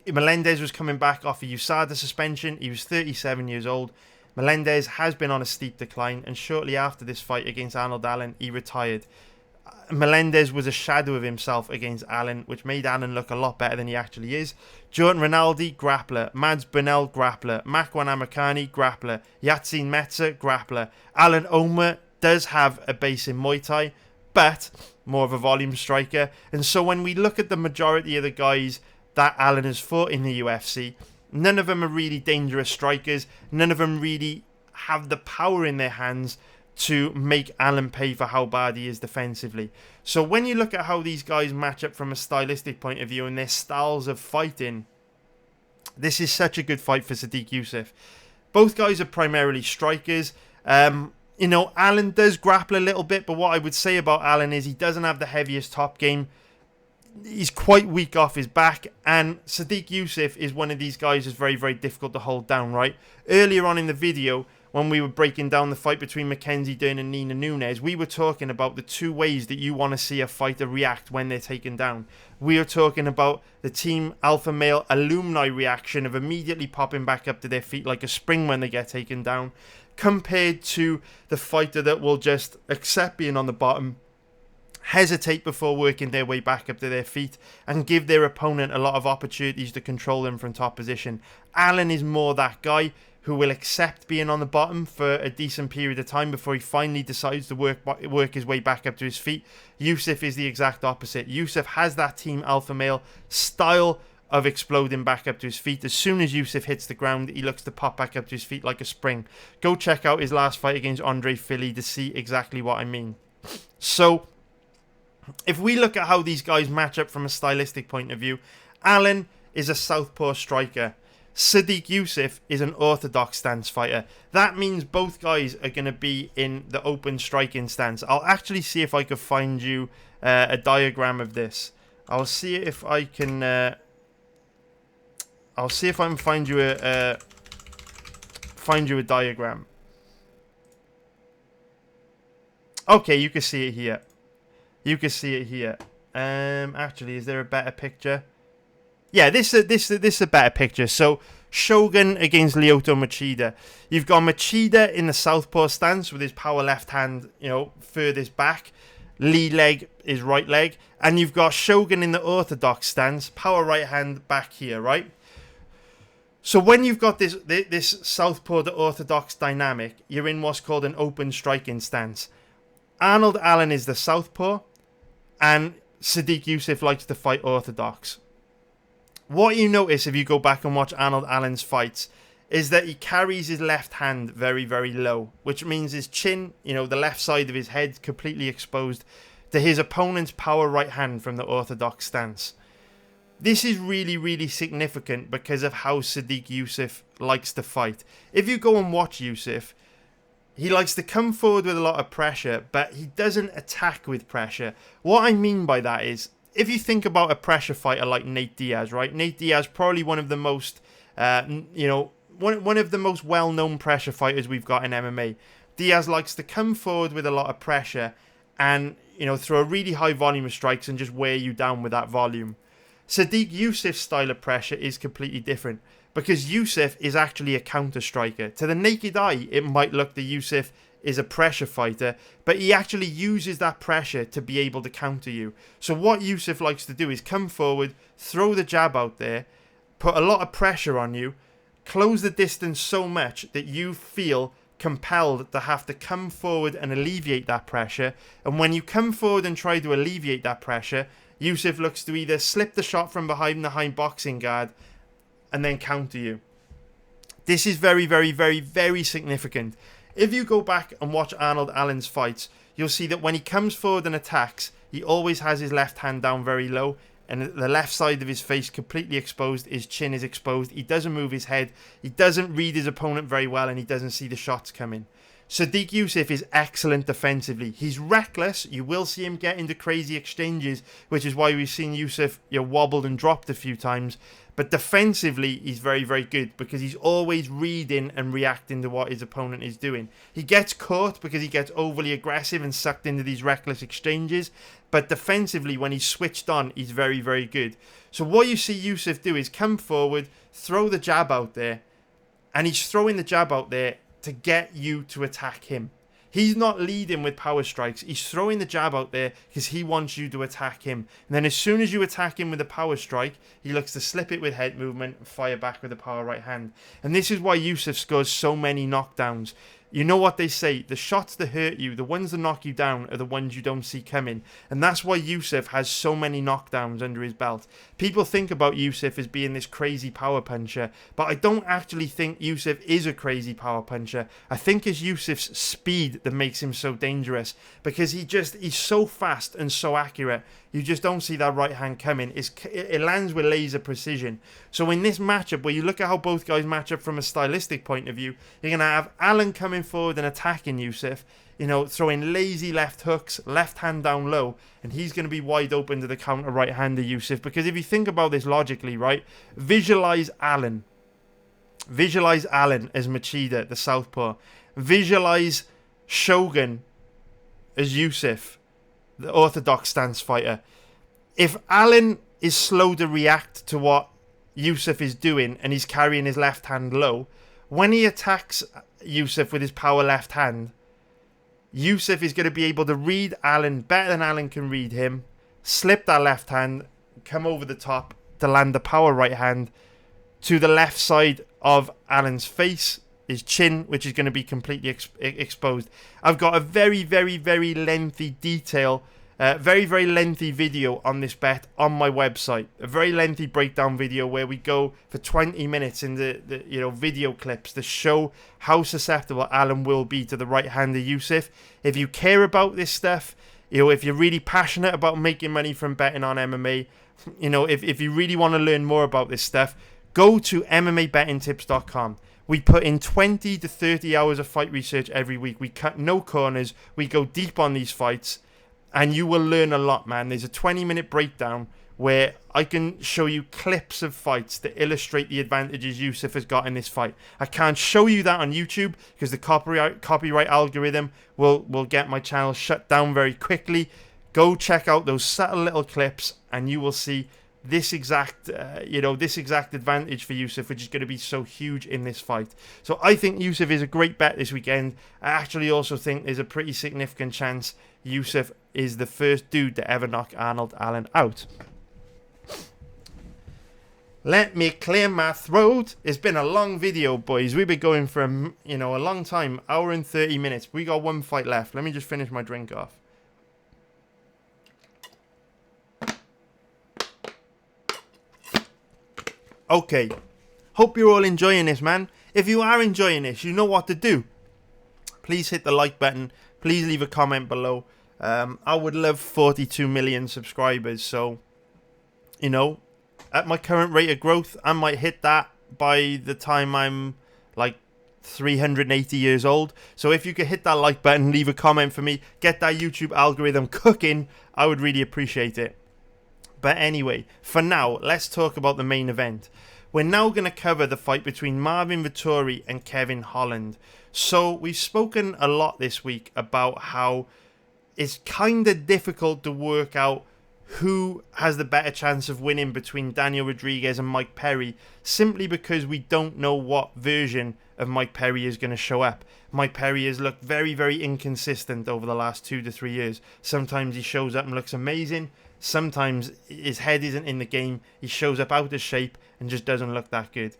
Melendez was coming back off a USADA suspension. He was 37 years old. Melendez has been on a steep decline, and shortly after this fight against Arnold Allen, he retired. Melendez was a shadow of himself against Allen, which made Allen look a lot better than he actually is. Jordan Rinaldi, grappler. Mads Burnell, grappler. Makwan Amirkhani, grappler. Yatsin Metza, grappler. Alan Omer does have a base in Muay Thai, but more of a volume striker. And so when we look at the majority of the guys that Allen has fought in the UFC, none of them are really dangerous strikers. None of them really have the power in their hands to make Allen pay for how bad he is defensively. So when you look at how these guys match up from a stylistic point of view and their styles of fighting, this is such a good fight for Sadiq Yusuff. Both guys are primarily strikers. You know, Allen does grapple a little bit, but what I would say about Allen is he doesn't have the heaviest top game. He's quite weak off his back, and Sadiq Yusuff is one of these guys who's very, very difficult to hold down, right? Earlier on in the video, when we were breaking down the fight between Mackenzie Dern and Nina Nunes, we were talking about the two ways that you want to see a fighter react when they're taken down. We are talking about the Team Alpha Male alumni reaction of immediately popping back up to their feet like a spring when they get taken down, compared to the fighter that will just accept being on the bottom, hesitate before working their way back up to their feet, and give their opponent a lot of opportunities to control them from top position. Allen is more that guy who will accept being on the bottom for a decent period of time before he finally decides to work his way back up to his feet. Yusuff is the exact opposite. Yusuff has that Team Alpha Male style of exploding back up to his feet. As soon as Yusuff hits the ground, he looks to pop back up to his feet like a spring. Go check out his last fight against Andre Fili to see exactly what I mean. So, if we look at how these guys match up from a stylistic point of view, Allen is a southpaw striker. Sadiq Yusuff is an orthodox stance fighter. That means both guys are going to be in the open striking stance. I'll actually see if I can find you a diagram of this. I'll see if I can. I'll see if I can find you a diagram. Okay, you can see it here. You can see it here. Actually, is there a better picture? Yeah, this is a better picture. So, Shogun against Lyoto Machida. You've got Machida in the southpaw stance with his power left hand, you know, furthest back. Lead leg is right leg. And you've got Shogun in the orthodox stance, power right hand back here, right? So when you've got this southpaw to orthodox dynamic, you're in what's called an open striking stance. Arnold Allen is the southpaw, and Sadiq Yusuff likes to fight orthodox. What you notice if you go back and watch Arnold Allen's fights is that he carries his left hand very, very low, which means his chin, you know, the left side of his head, completely exposed to his opponent's power right hand from the orthodox stance. This is really, really significant because of how Sadiq Yusuff likes to fight. If you go and watch Yusuff, he likes to come forward with a lot of pressure, but he doesn't attack with pressure. What I mean by that is, if you think about a pressure fighter like Nate Diaz, right? Nate Diaz, probably one of the most, one of the most well-known pressure fighters we've got in MMA. Diaz likes to come forward with a lot of pressure and, you know, throw a really high volume of strikes and just wear you down with that volume. Sadiq Yusuff's style of pressure is completely different because Yusuff is actually a counter striker. To the naked eye, it might look that Yusuff is a pressure fighter, but he actually uses that pressure to be able to counter you. So what Yusuff likes to do is come forward, throw the jab out there, put a lot of pressure on you, close the distance so much that you feel compelled to have to come forward and alleviate that pressure. And when you come forward and try to alleviate that pressure, Yusuff looks to either slip the shot from behind the high boxing guard and then counter you. This is very, very, very, very significant. If you go back and watch Arnold Allen's fights, you'll see that when he comes forward and attacks, he always has his left hand down very low and the left side of his face completely exposed. His chin is exposed. He doesn't move his head. He doesn't read his opponent very well, and he doesn't see the shots coming. Sadiq Yusuff is excellent defensively. He's reckless. You will see him get into crazy exchanges, which is why we've seen Yusuff wobbled and dropped a few times. But defensively, he's very, very good because he's always reading and reacting to what his opponent is doing. He gets caught because he gets overly aggressive and sucked into these reckless exchanges. But defensively, when he's switched on, he's very, very good. So what you see Yusuff do is come forward, throw the jab out there. And he's throwing the jab out there to get you to attack him. He's not leading with power strikes. He's throwing the jab out there because he wants you to attack him. And then as soon as you attack him with a power strike, he looks to slip it with head movement and fire back with a power right hand. And this is why Yusuff scores so many knockdowns. You know what they say, the shots that hurt you, the ones that knock you down are the ones you don't see coming. And that's why Yusuff has so many knockdowns under his belt. People think about Yusuff as being this crazy power puncher, but I don't actually think Yusuff is a crazy power puncher. I think it's Yusuff's speed that makes him so dangerous, because he's so fast and so accurate. You just don't see that right hand coming. It lands with laser precision. So in this matchup, where you look at how both guys match up from a stylistic point of view, you're going to have Allen coming forward and attacking Yusuff, throwing lazy left hooks, left hand down low, and he's going to be wide open to the counter right hander Yusuff. Because if you think about this logically, right, visualize Allen. Visualize Allen as Machida, the southpaw. Visualize Shogun as Yusuff, the orthodox stance fighter. If Allen is slow to react to what Yusuff is doing and he's carrying his left hand low, when he attacks Yusuff with his power left hand, Yusuff is going to be able to read Allen better than Allen can read him, slip that left hand, come over the top to land the power right hand to the left side of Allen's face, his chin, which is going to be completely exposed. I've got a very, very, very lengthy very lengthy video on this bet on my website. A very lengthy breakdown video where we go for 20 minutes in the video clips to show how susceptible Allen will be to the right-hander Yusuff. If you care about this stuff, if you're really passionate about making money from betting on MMA, if you really want to learn more about this stuff, go to MMABettingTips.com. We put in 20 to 30 hours of fight research every week. We cut no corners. We go deep on these fights. And you will learn a lot, man. There's a 20-minute breakdown where I can show you clips of fights that illustrate the advantages Yusuff has got in this fight. I can't show you that on YouTube because the copyright algorithm will get my channel shut down very quickly. Go check out those subtle little clips and you will see this exact advantage for Yusuff, which is going to be so huge in this fight. So I think Yusuff is a great bet this weekend. I actually also think there's a pretty significant chance Yusuff is the first dude to ever knock Arnold Allen out. Let me clear my throat. It's been a long video, boys. We've been going for a long time, hour and 30 minutes. We got one fight left. Let me just finish my drink off. Okay, hope you're all enjoying this, man. If you are enjoying this, you know what to do. Please hit the like button. Please leave a comment below. I would love 42 million subscribers. So, at my current rate of growth, I might hit that by the time I'm like 380 years old. So if you could hit that like button, leave a comment for me, get that YouTube algorithm cooking, I would really appreciate it. But anyway, for now, let's talk about the main event. We're now going to cover the fight between Marvin Vettori and Kevin Holland. So we've spoken a lot this week about how it's kind of difficult to work out who has the better chance of winning between Daniel Rodriguez and Mike Perry, simply because we don't know what version of Mike Perry is going to show up. Mike Perry has looked very, very inconsistent over the last 2 to 3 years. Sometimes he shows up and looks amazing. Sometimes his head isn't in the game. He shows up out of shape and just doesn't look that good.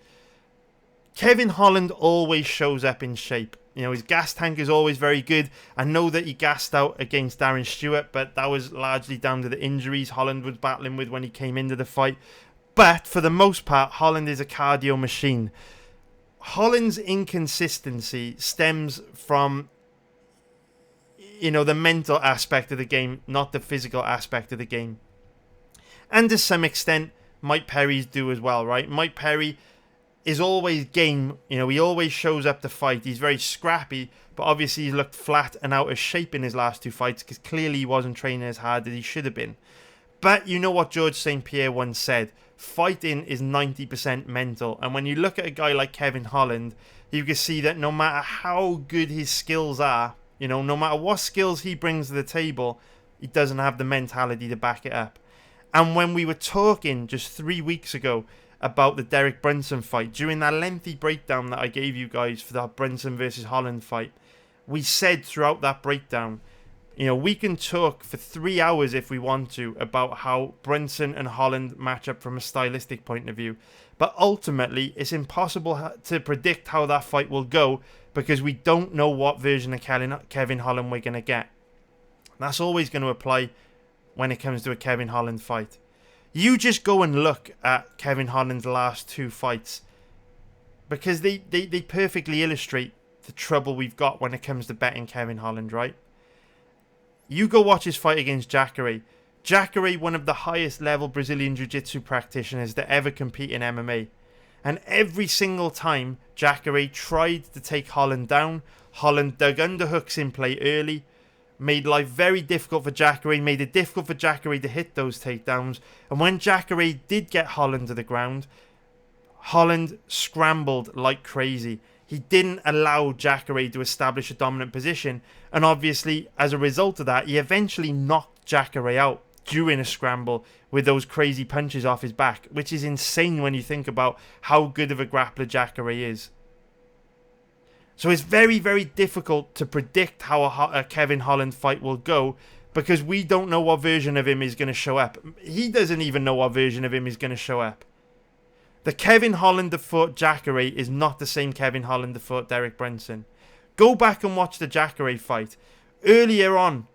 Kevin Holland always shows up in shape. His gas tank is always very good. I know that he gassed out against Darren Stewart, but that was largely down to the injuries Holland was battling with when he came into the fight. But for the most part, Holland is a cardio machine. Holland's inconsistency stems from the mental aspect of the game, not the physical aspect of the game. And to some extent, Mike Perry's do as well, right? Mike Perry is always game. He always shows up to fight. He's very scrappy, but obviously he's looked flat and out of shape in his last 2 fights because clearly he wasn't training as hard as he should have been. But you know what George St. Pierre once said? Fighting is 90% mental. And when you look at a guy like Kevin Holland, you can see that no matter how good his skills are, no matter what skills he brings to the table, he doesn't have the mentality to back it up. And when we were talking just 3 weeks ago about the Derek Brunson fight. During that lengthy breakdown that I gave you guys for that Brunson versus Holland fight, we said throughout that breakdown, you know, we can talk for 3 hours if we want to about how Brunson and Holland match up from a stylistic point of view. But ultimately, it's impossible to predict how that fight will go because we don't know what version of Kevin Holland we're going to get. That's always going to apply when it comes to a Kevin Holland fight. You just go and look at Kevin Holland's last 2 fights because they perfectly illustrate the trouble we've got when it comes to betting Kevin Holland, right? You go watch his fight against Jacare. Jacare, one of the highest level Brazilian Jiu-Jitsu practitioners to ever compete in MMA. And every single time Jacare tried to take Holland down, Holland dug underhooks in play early, made life very difficult for Jacare, made it difficult for Jacare to hit those takedowns. And when Jacare did get Holland to the ground, Holland scrambled like crazy. He didn't allow Jacare to establish a dominant position. And obviously, as a result of that, he eventually knocked Jacare out during a scramble with those crazy punches off his back, which is insane when you think about how good of a grappler Jacare is. So it's very, very difficult to predict how a Kevin Holland fight will go because we don't know what version of him is going to show up. He doesn't even know what version of him is going to show up. The Kevin Holland that fought Jacare is not the same Kevin Holland that fought Derek Brunson. Go back and watch the Jacare fight. Earlier on,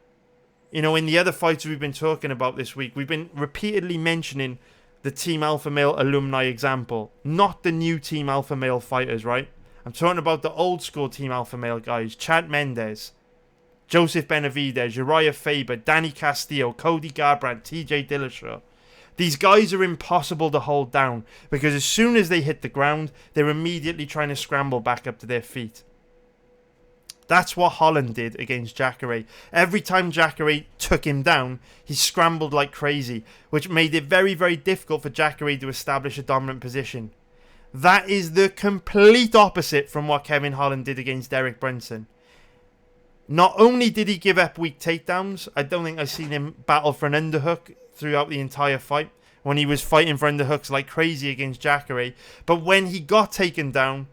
you know, in the other fights we've been talking about this week, we've been repeatedly mentioning the Team Alpha Male alumni example, not the new Team Alpha Male fighters, right? I'm talking about the old school Team Alpha Male guys, Chad Mendes, Joseph Benavidez, Uriah Faber, Danny Castillo, Cody Garbrandt, TJ Dillashaw. These guys are impossible to hold down because as soon as they hit the ground, they're immediately trying to scramble back up to their feet. That's what Holland did against Jacare. Every time Jacare took him down, he scrambled like crazy, which made it very, very difficult for Jacare to establish a dominant position. That is the complete opposite from what Kevin Holland did against Derek Brunson. Not only did he give up weak takedowns, I don't think I've seen him battle for an underhook throughout the entire fight when he was fighting for underhooks like crazy against Jacare, but when he got taken down,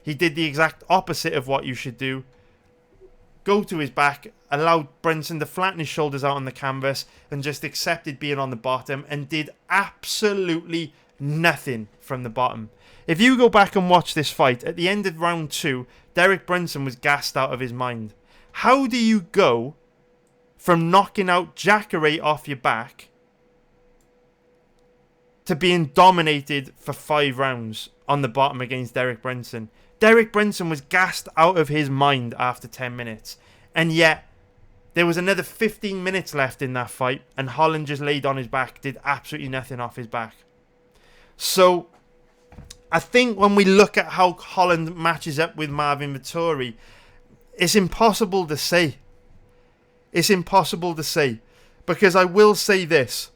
he did the exact opposite of what you should do. Go to his back, allowed Brunson to flatten his shoulders out on the canvas and just accepted being on the bottom and did absolutely nothing from the bottom. If you go back and watch this fight, at the end of round 2, Derek Brunson was gassed out of his mind. How do you go from knocking out Jacare off your back to being dominated for 5 rounds on the bottom against Derek Brunson? Derek Brunson was gassed out of his mind after 10 minutes. And yet, there was another 15 minutes left in that fight, and Holland just laid on his back, did absolutely nothing off his back. So, I think when we look at how Holland matches up with Marvin Vettori, it's impossible to say. It's impossible to say. Because I will say this.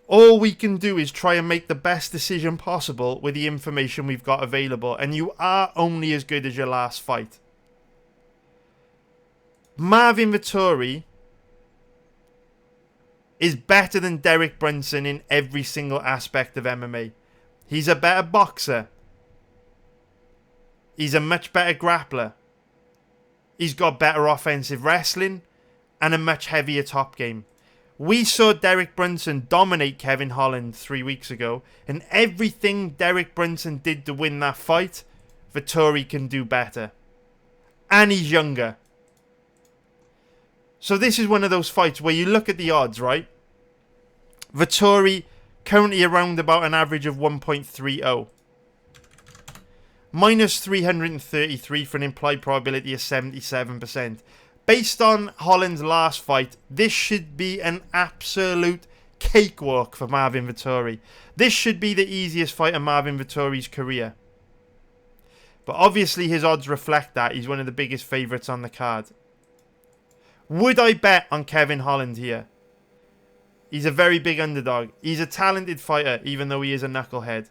All we can do is try and make the best decision possible with the information we've got available. And you are only as good as your last fight. Marvin Vettori is better than Derek Brunson in every single aspect of MMA. He's a better boxer. He's a much better grappler. He's got better offensive wrestling and a much heavier top game. We saw Derek Brunson dominate Kevin Holland 3 weeks ago, and everything Derek Brunson did to win that fight, Vettori can do better. And he's younger. So this is one of those fights where you look at the odds, right? Vettori currently around about an average of 1.30. Minus 333 for an implied probability of 77%. Based on Holland's last fight, this should be an absolute cakewalk for Marvin Vettori. This should be the easiest fight of Marvin Vettori's career. But obviously his odds reflect that. He's one of the biggest favourites on the card. Would I bet on Kevin Holland here? He's a very big underdog. He's a talented fighter, even though he is a knucklehead.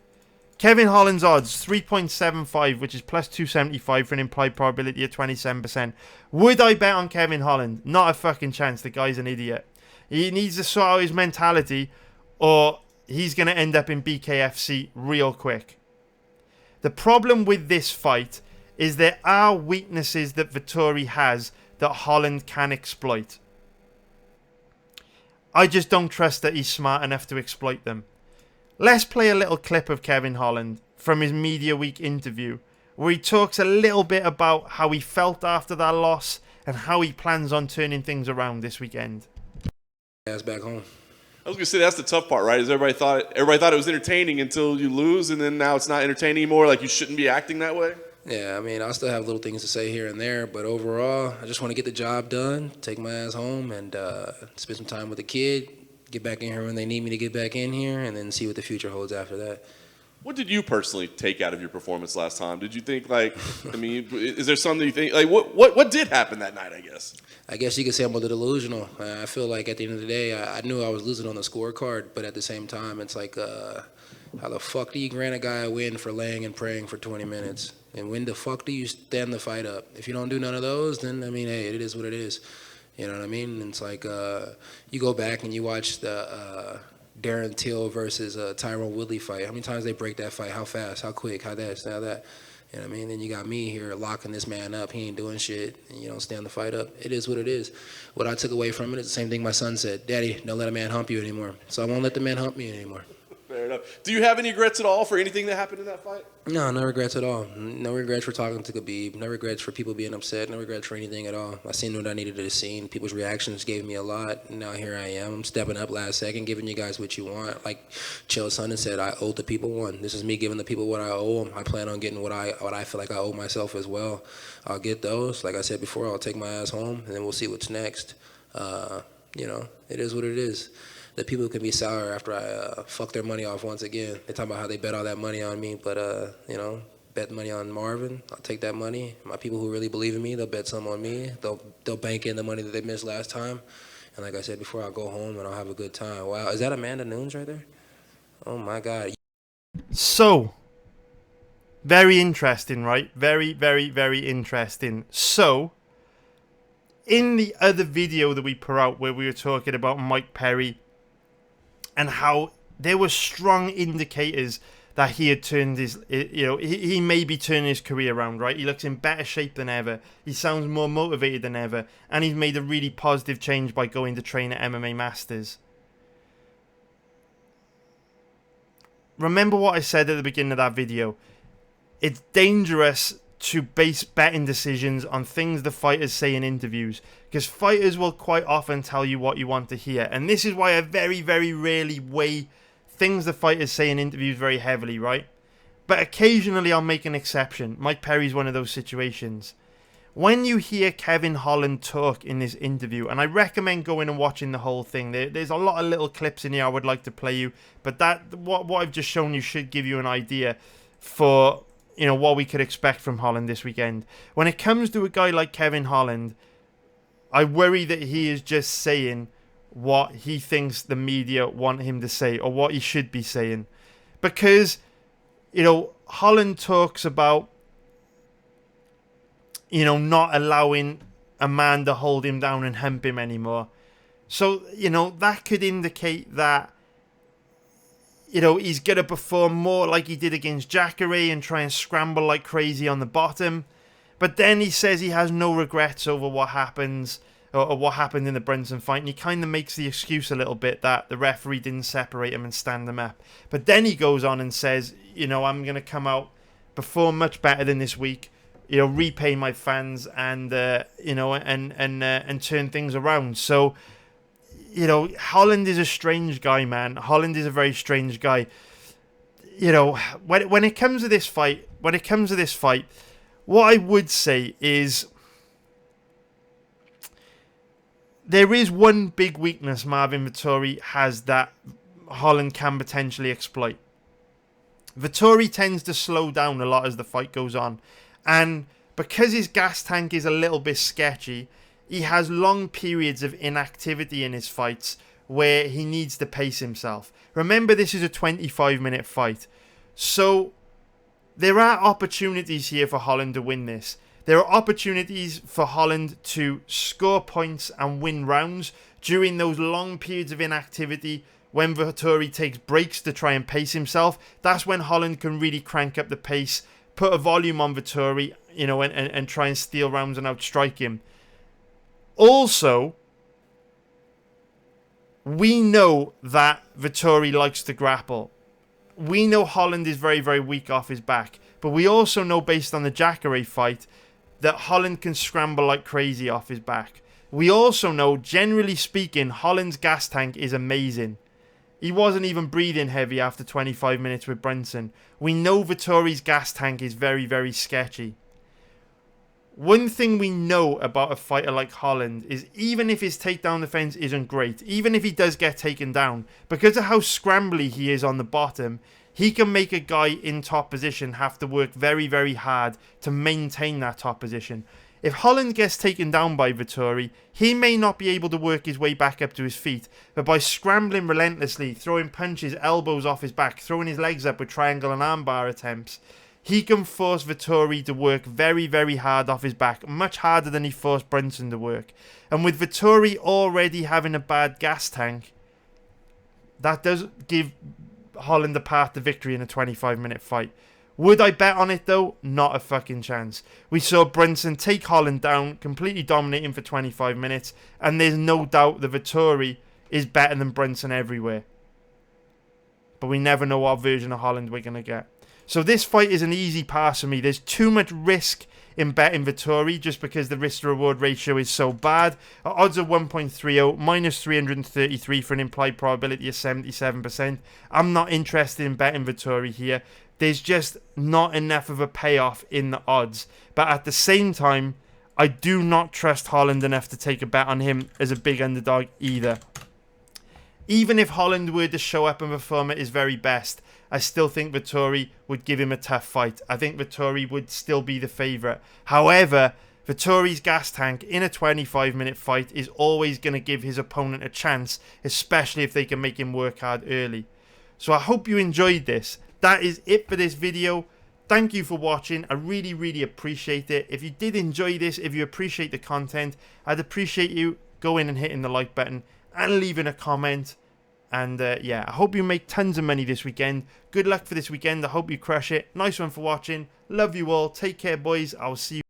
Kevin Holland's odds, 3.75, which is plus 275 for an implied probability of 27%. Would I bet on Kevin Holland? Not a fucking chance. The guy's an idiot. He needs to sort out his mentality, or he's going to end up in BKFC real quick. The problem with this fight is there are weaknesses that Vettori has that Holland can exploit. I just don't trust that he's smart enough to exploit them. Let's play a little clip of Kevin Holland from his Media Week interview, where he talks a little bit about how he felt after that loss and how he plans on turning things around this weekend. Back home. I was gonna say that's the tough part, right? Is everybody thought it was entertaining until you lose, and then now it's not entertaining anymore. Like you shouldn't be acting that way. Yeah, I mean, I still have little things to say here and there, but overall, I just want to get the job done, take my ass home, and spend some time with the kid, get back in here when they need me to get back in here, and then see what the future holds after that. What did you personally take out of your performance last time? Did you think, like, I mean, is there something you think, like, what did happen that night, I guess? I guess you could say I'm a little delusional. I feel like at the end of the day, I knew I was losing on the scorecard, but at the same time, it's like, how the fuck do you grant a guy a win for laying and praying for 20 minutes? And when the fuck do you stand the fight up? If you don't do none of those, then, I mean, hey, it is what it is. You know what I mean? And it's like you go back and you watch the Dern Till versus Tyrone Woodley fight. How many times they break that fight? How fast? How quick? How this? How that? You know what I mean? Then you got me here locking this man up. He ain't doing shit. And you don't stand the fight up. It is what it is. What I took away from it is the same thing my son said. Daddy, don't let a man hump you anymore. So I won't let the man hump me anymore. Fair enough. Do you have any regrets at all for anything that happened in that fight? No, no regrets at all. No regrets for talking to Khabib. No regrets for people being upset. No regrets for anything at all. I seen what I needed to see. People's reactions gave me a lot. Now here I am. I'm stepping up last second, giving you guys what you want. Like Chael Sonnen said, I owe the people one. This is me giving the people what I owe them. I plan on getting what I feel like I owe myself as well. I'll get those. Like I said before, I'll take my ass home, and then we'll see what's next. You know, it is what it is. The people can be sour after I fuck their money off once again. They talk about how they bet all that money on me, but, you know, bet money on Marvin. I'll take that money. My people who really believe in me, they'll bet some on me. They'll bank in the money that they missed last time. And like I said before, I'll go home and I'll have a good time. Wow, is that Amanda Nunes right there? Oh, my God. So, very interesting, right? Very, very, very interesting. So, in the other video that we put out where we were talking about Mike Perry and how there were strong indicators that he had turned his, you know, he may be turning his career around, right? He looks in better shape than ever. He sounds more motivated than ever. And he's made a really positive change by going to train at MMA Masters. Remember what I said at the beginning of that video. It's dangerous to base betting decisions on things the fighters say in interviews, because fighters will quite often tell you what you want to hear, and this is why I very, very rarely weigh things the fighters say in interviews very heavily, right? But occasionally I'll make an exception. Mike Perry's one of those situations. When you hear Kevin Holland talk in this interview, and I recommend going and watching the whole thing, there's a lot of little clips in here I would like to play you, but what I've just shown you should give you an idea for, you know, what we could expect from Holland this weekend. When it comes to a guy like Kevin Holland, I worry that he is just saying what he thinks the media want him to say, or what he should be saying. Because, you know, Holland talks about, you know, not allowing a man to hold him down and hump him anymore. So, you know, that could indicate that, you know, he's going to perform more like he did against Jacare and try and scramble like crazy on the bottom. But then he says he has no regrets over what happens, or what happened in the Brunson fight. And he kind of makes the excuse a little bit that the referee didn't separate him and stand him up. But then he goes on and says, you know, I'm going to come out, perform much better than this week, you know, repay my fans and, you know, and turn things around. So, you know, Holland is a strange guy, man. Holland is a very strange guy. You know, when it comes to this fight, what I would say is there is one big weakness Marvin Vettori has that Holland can potentially exploit. Vettori tends to slow down a lot as the fight goes on. And because his gas tank is a little bit sketchy, he has long periods of inactivity in his fights where he needs to pace himself. Remember, this is a 25-minute fight. So there are opportunities here for Holland to win this. There are opportunities for Holland to score points and win rounds during those long periods of inactivity when Vettori takes breaks to try and pace himself, that's when Holland can really crank up the pace, put a volume on Vettori, you know, and try and steal rounds and outstrike him. Also, we know that Vettori likes to grapple. We know Holland is very, very weak off his back. But we also know, based on the Jacare fight, that Holland can scramble like crazy off his back. We also know, generally speaking, Holland's gas tank is amazing. He wasn't even breathing heavy after 25 minutes with Brunson. We know Vettori's gas tank is very, very sketchy. One thing we know about a fighter like Holland is even if his takedown defense isn't great, even if he does get taken down, because of how scrambly he is on the bottom, he can make a guy in top position have to work very, very hard to maintain that top position. If Holland gets taken down by Vettori, he may not be able to work his way back up to his feet, but by scrambling relentlessly, throwing punches, elbows off his back, throwing his legs up with triangle and armbar attempts, he can force Vettori to work very, very hard off his back, much harder than he forced Brunson to work. And with Vettori already having a bad gas tank, that does give Holland the path to victory in a 25-minute fight. Would I bet on it though? Not a fucking chance. We saw Brunson take Holland down, completely dominating for 25 minutes, and there's no doubt that Vettori is better than Brunson everywhere. But we never know what version of Holland we're going to get. So this fight is an easy pass for me. There's too much risk in betting Vettori just because the risk to reward ratio is so bad. At odds of 1.30, minus 333 for an implied probability of 77%. I'm not interested in betting Vettori here. There's just not enough of a payoff in the odds. But at the same time, I do not trust Holland enough to take a bet on him as a big underdog either. Even if Holland were to show up and perform at his very best, I still think Vettori would give him a tough fight. I think Vettori would still be the favourite. However, Vettori's gas tank in a 25-minute fight is always going to give his opponent a chance, especially if they can make him work hard early. So I hope you enjoyed this. That is it for this video. Thank you for watching. I really, really appreciate it. If you did enjoy this, if you appreciate the content, I'd appreciate you going and hitting the like button and leaving a comment. And yeah, I hope you make tons of money this weekend. Good luck for this weekend. I hope you crush it. Nice one for watching. Love you all. Take care, boys. I'll see you.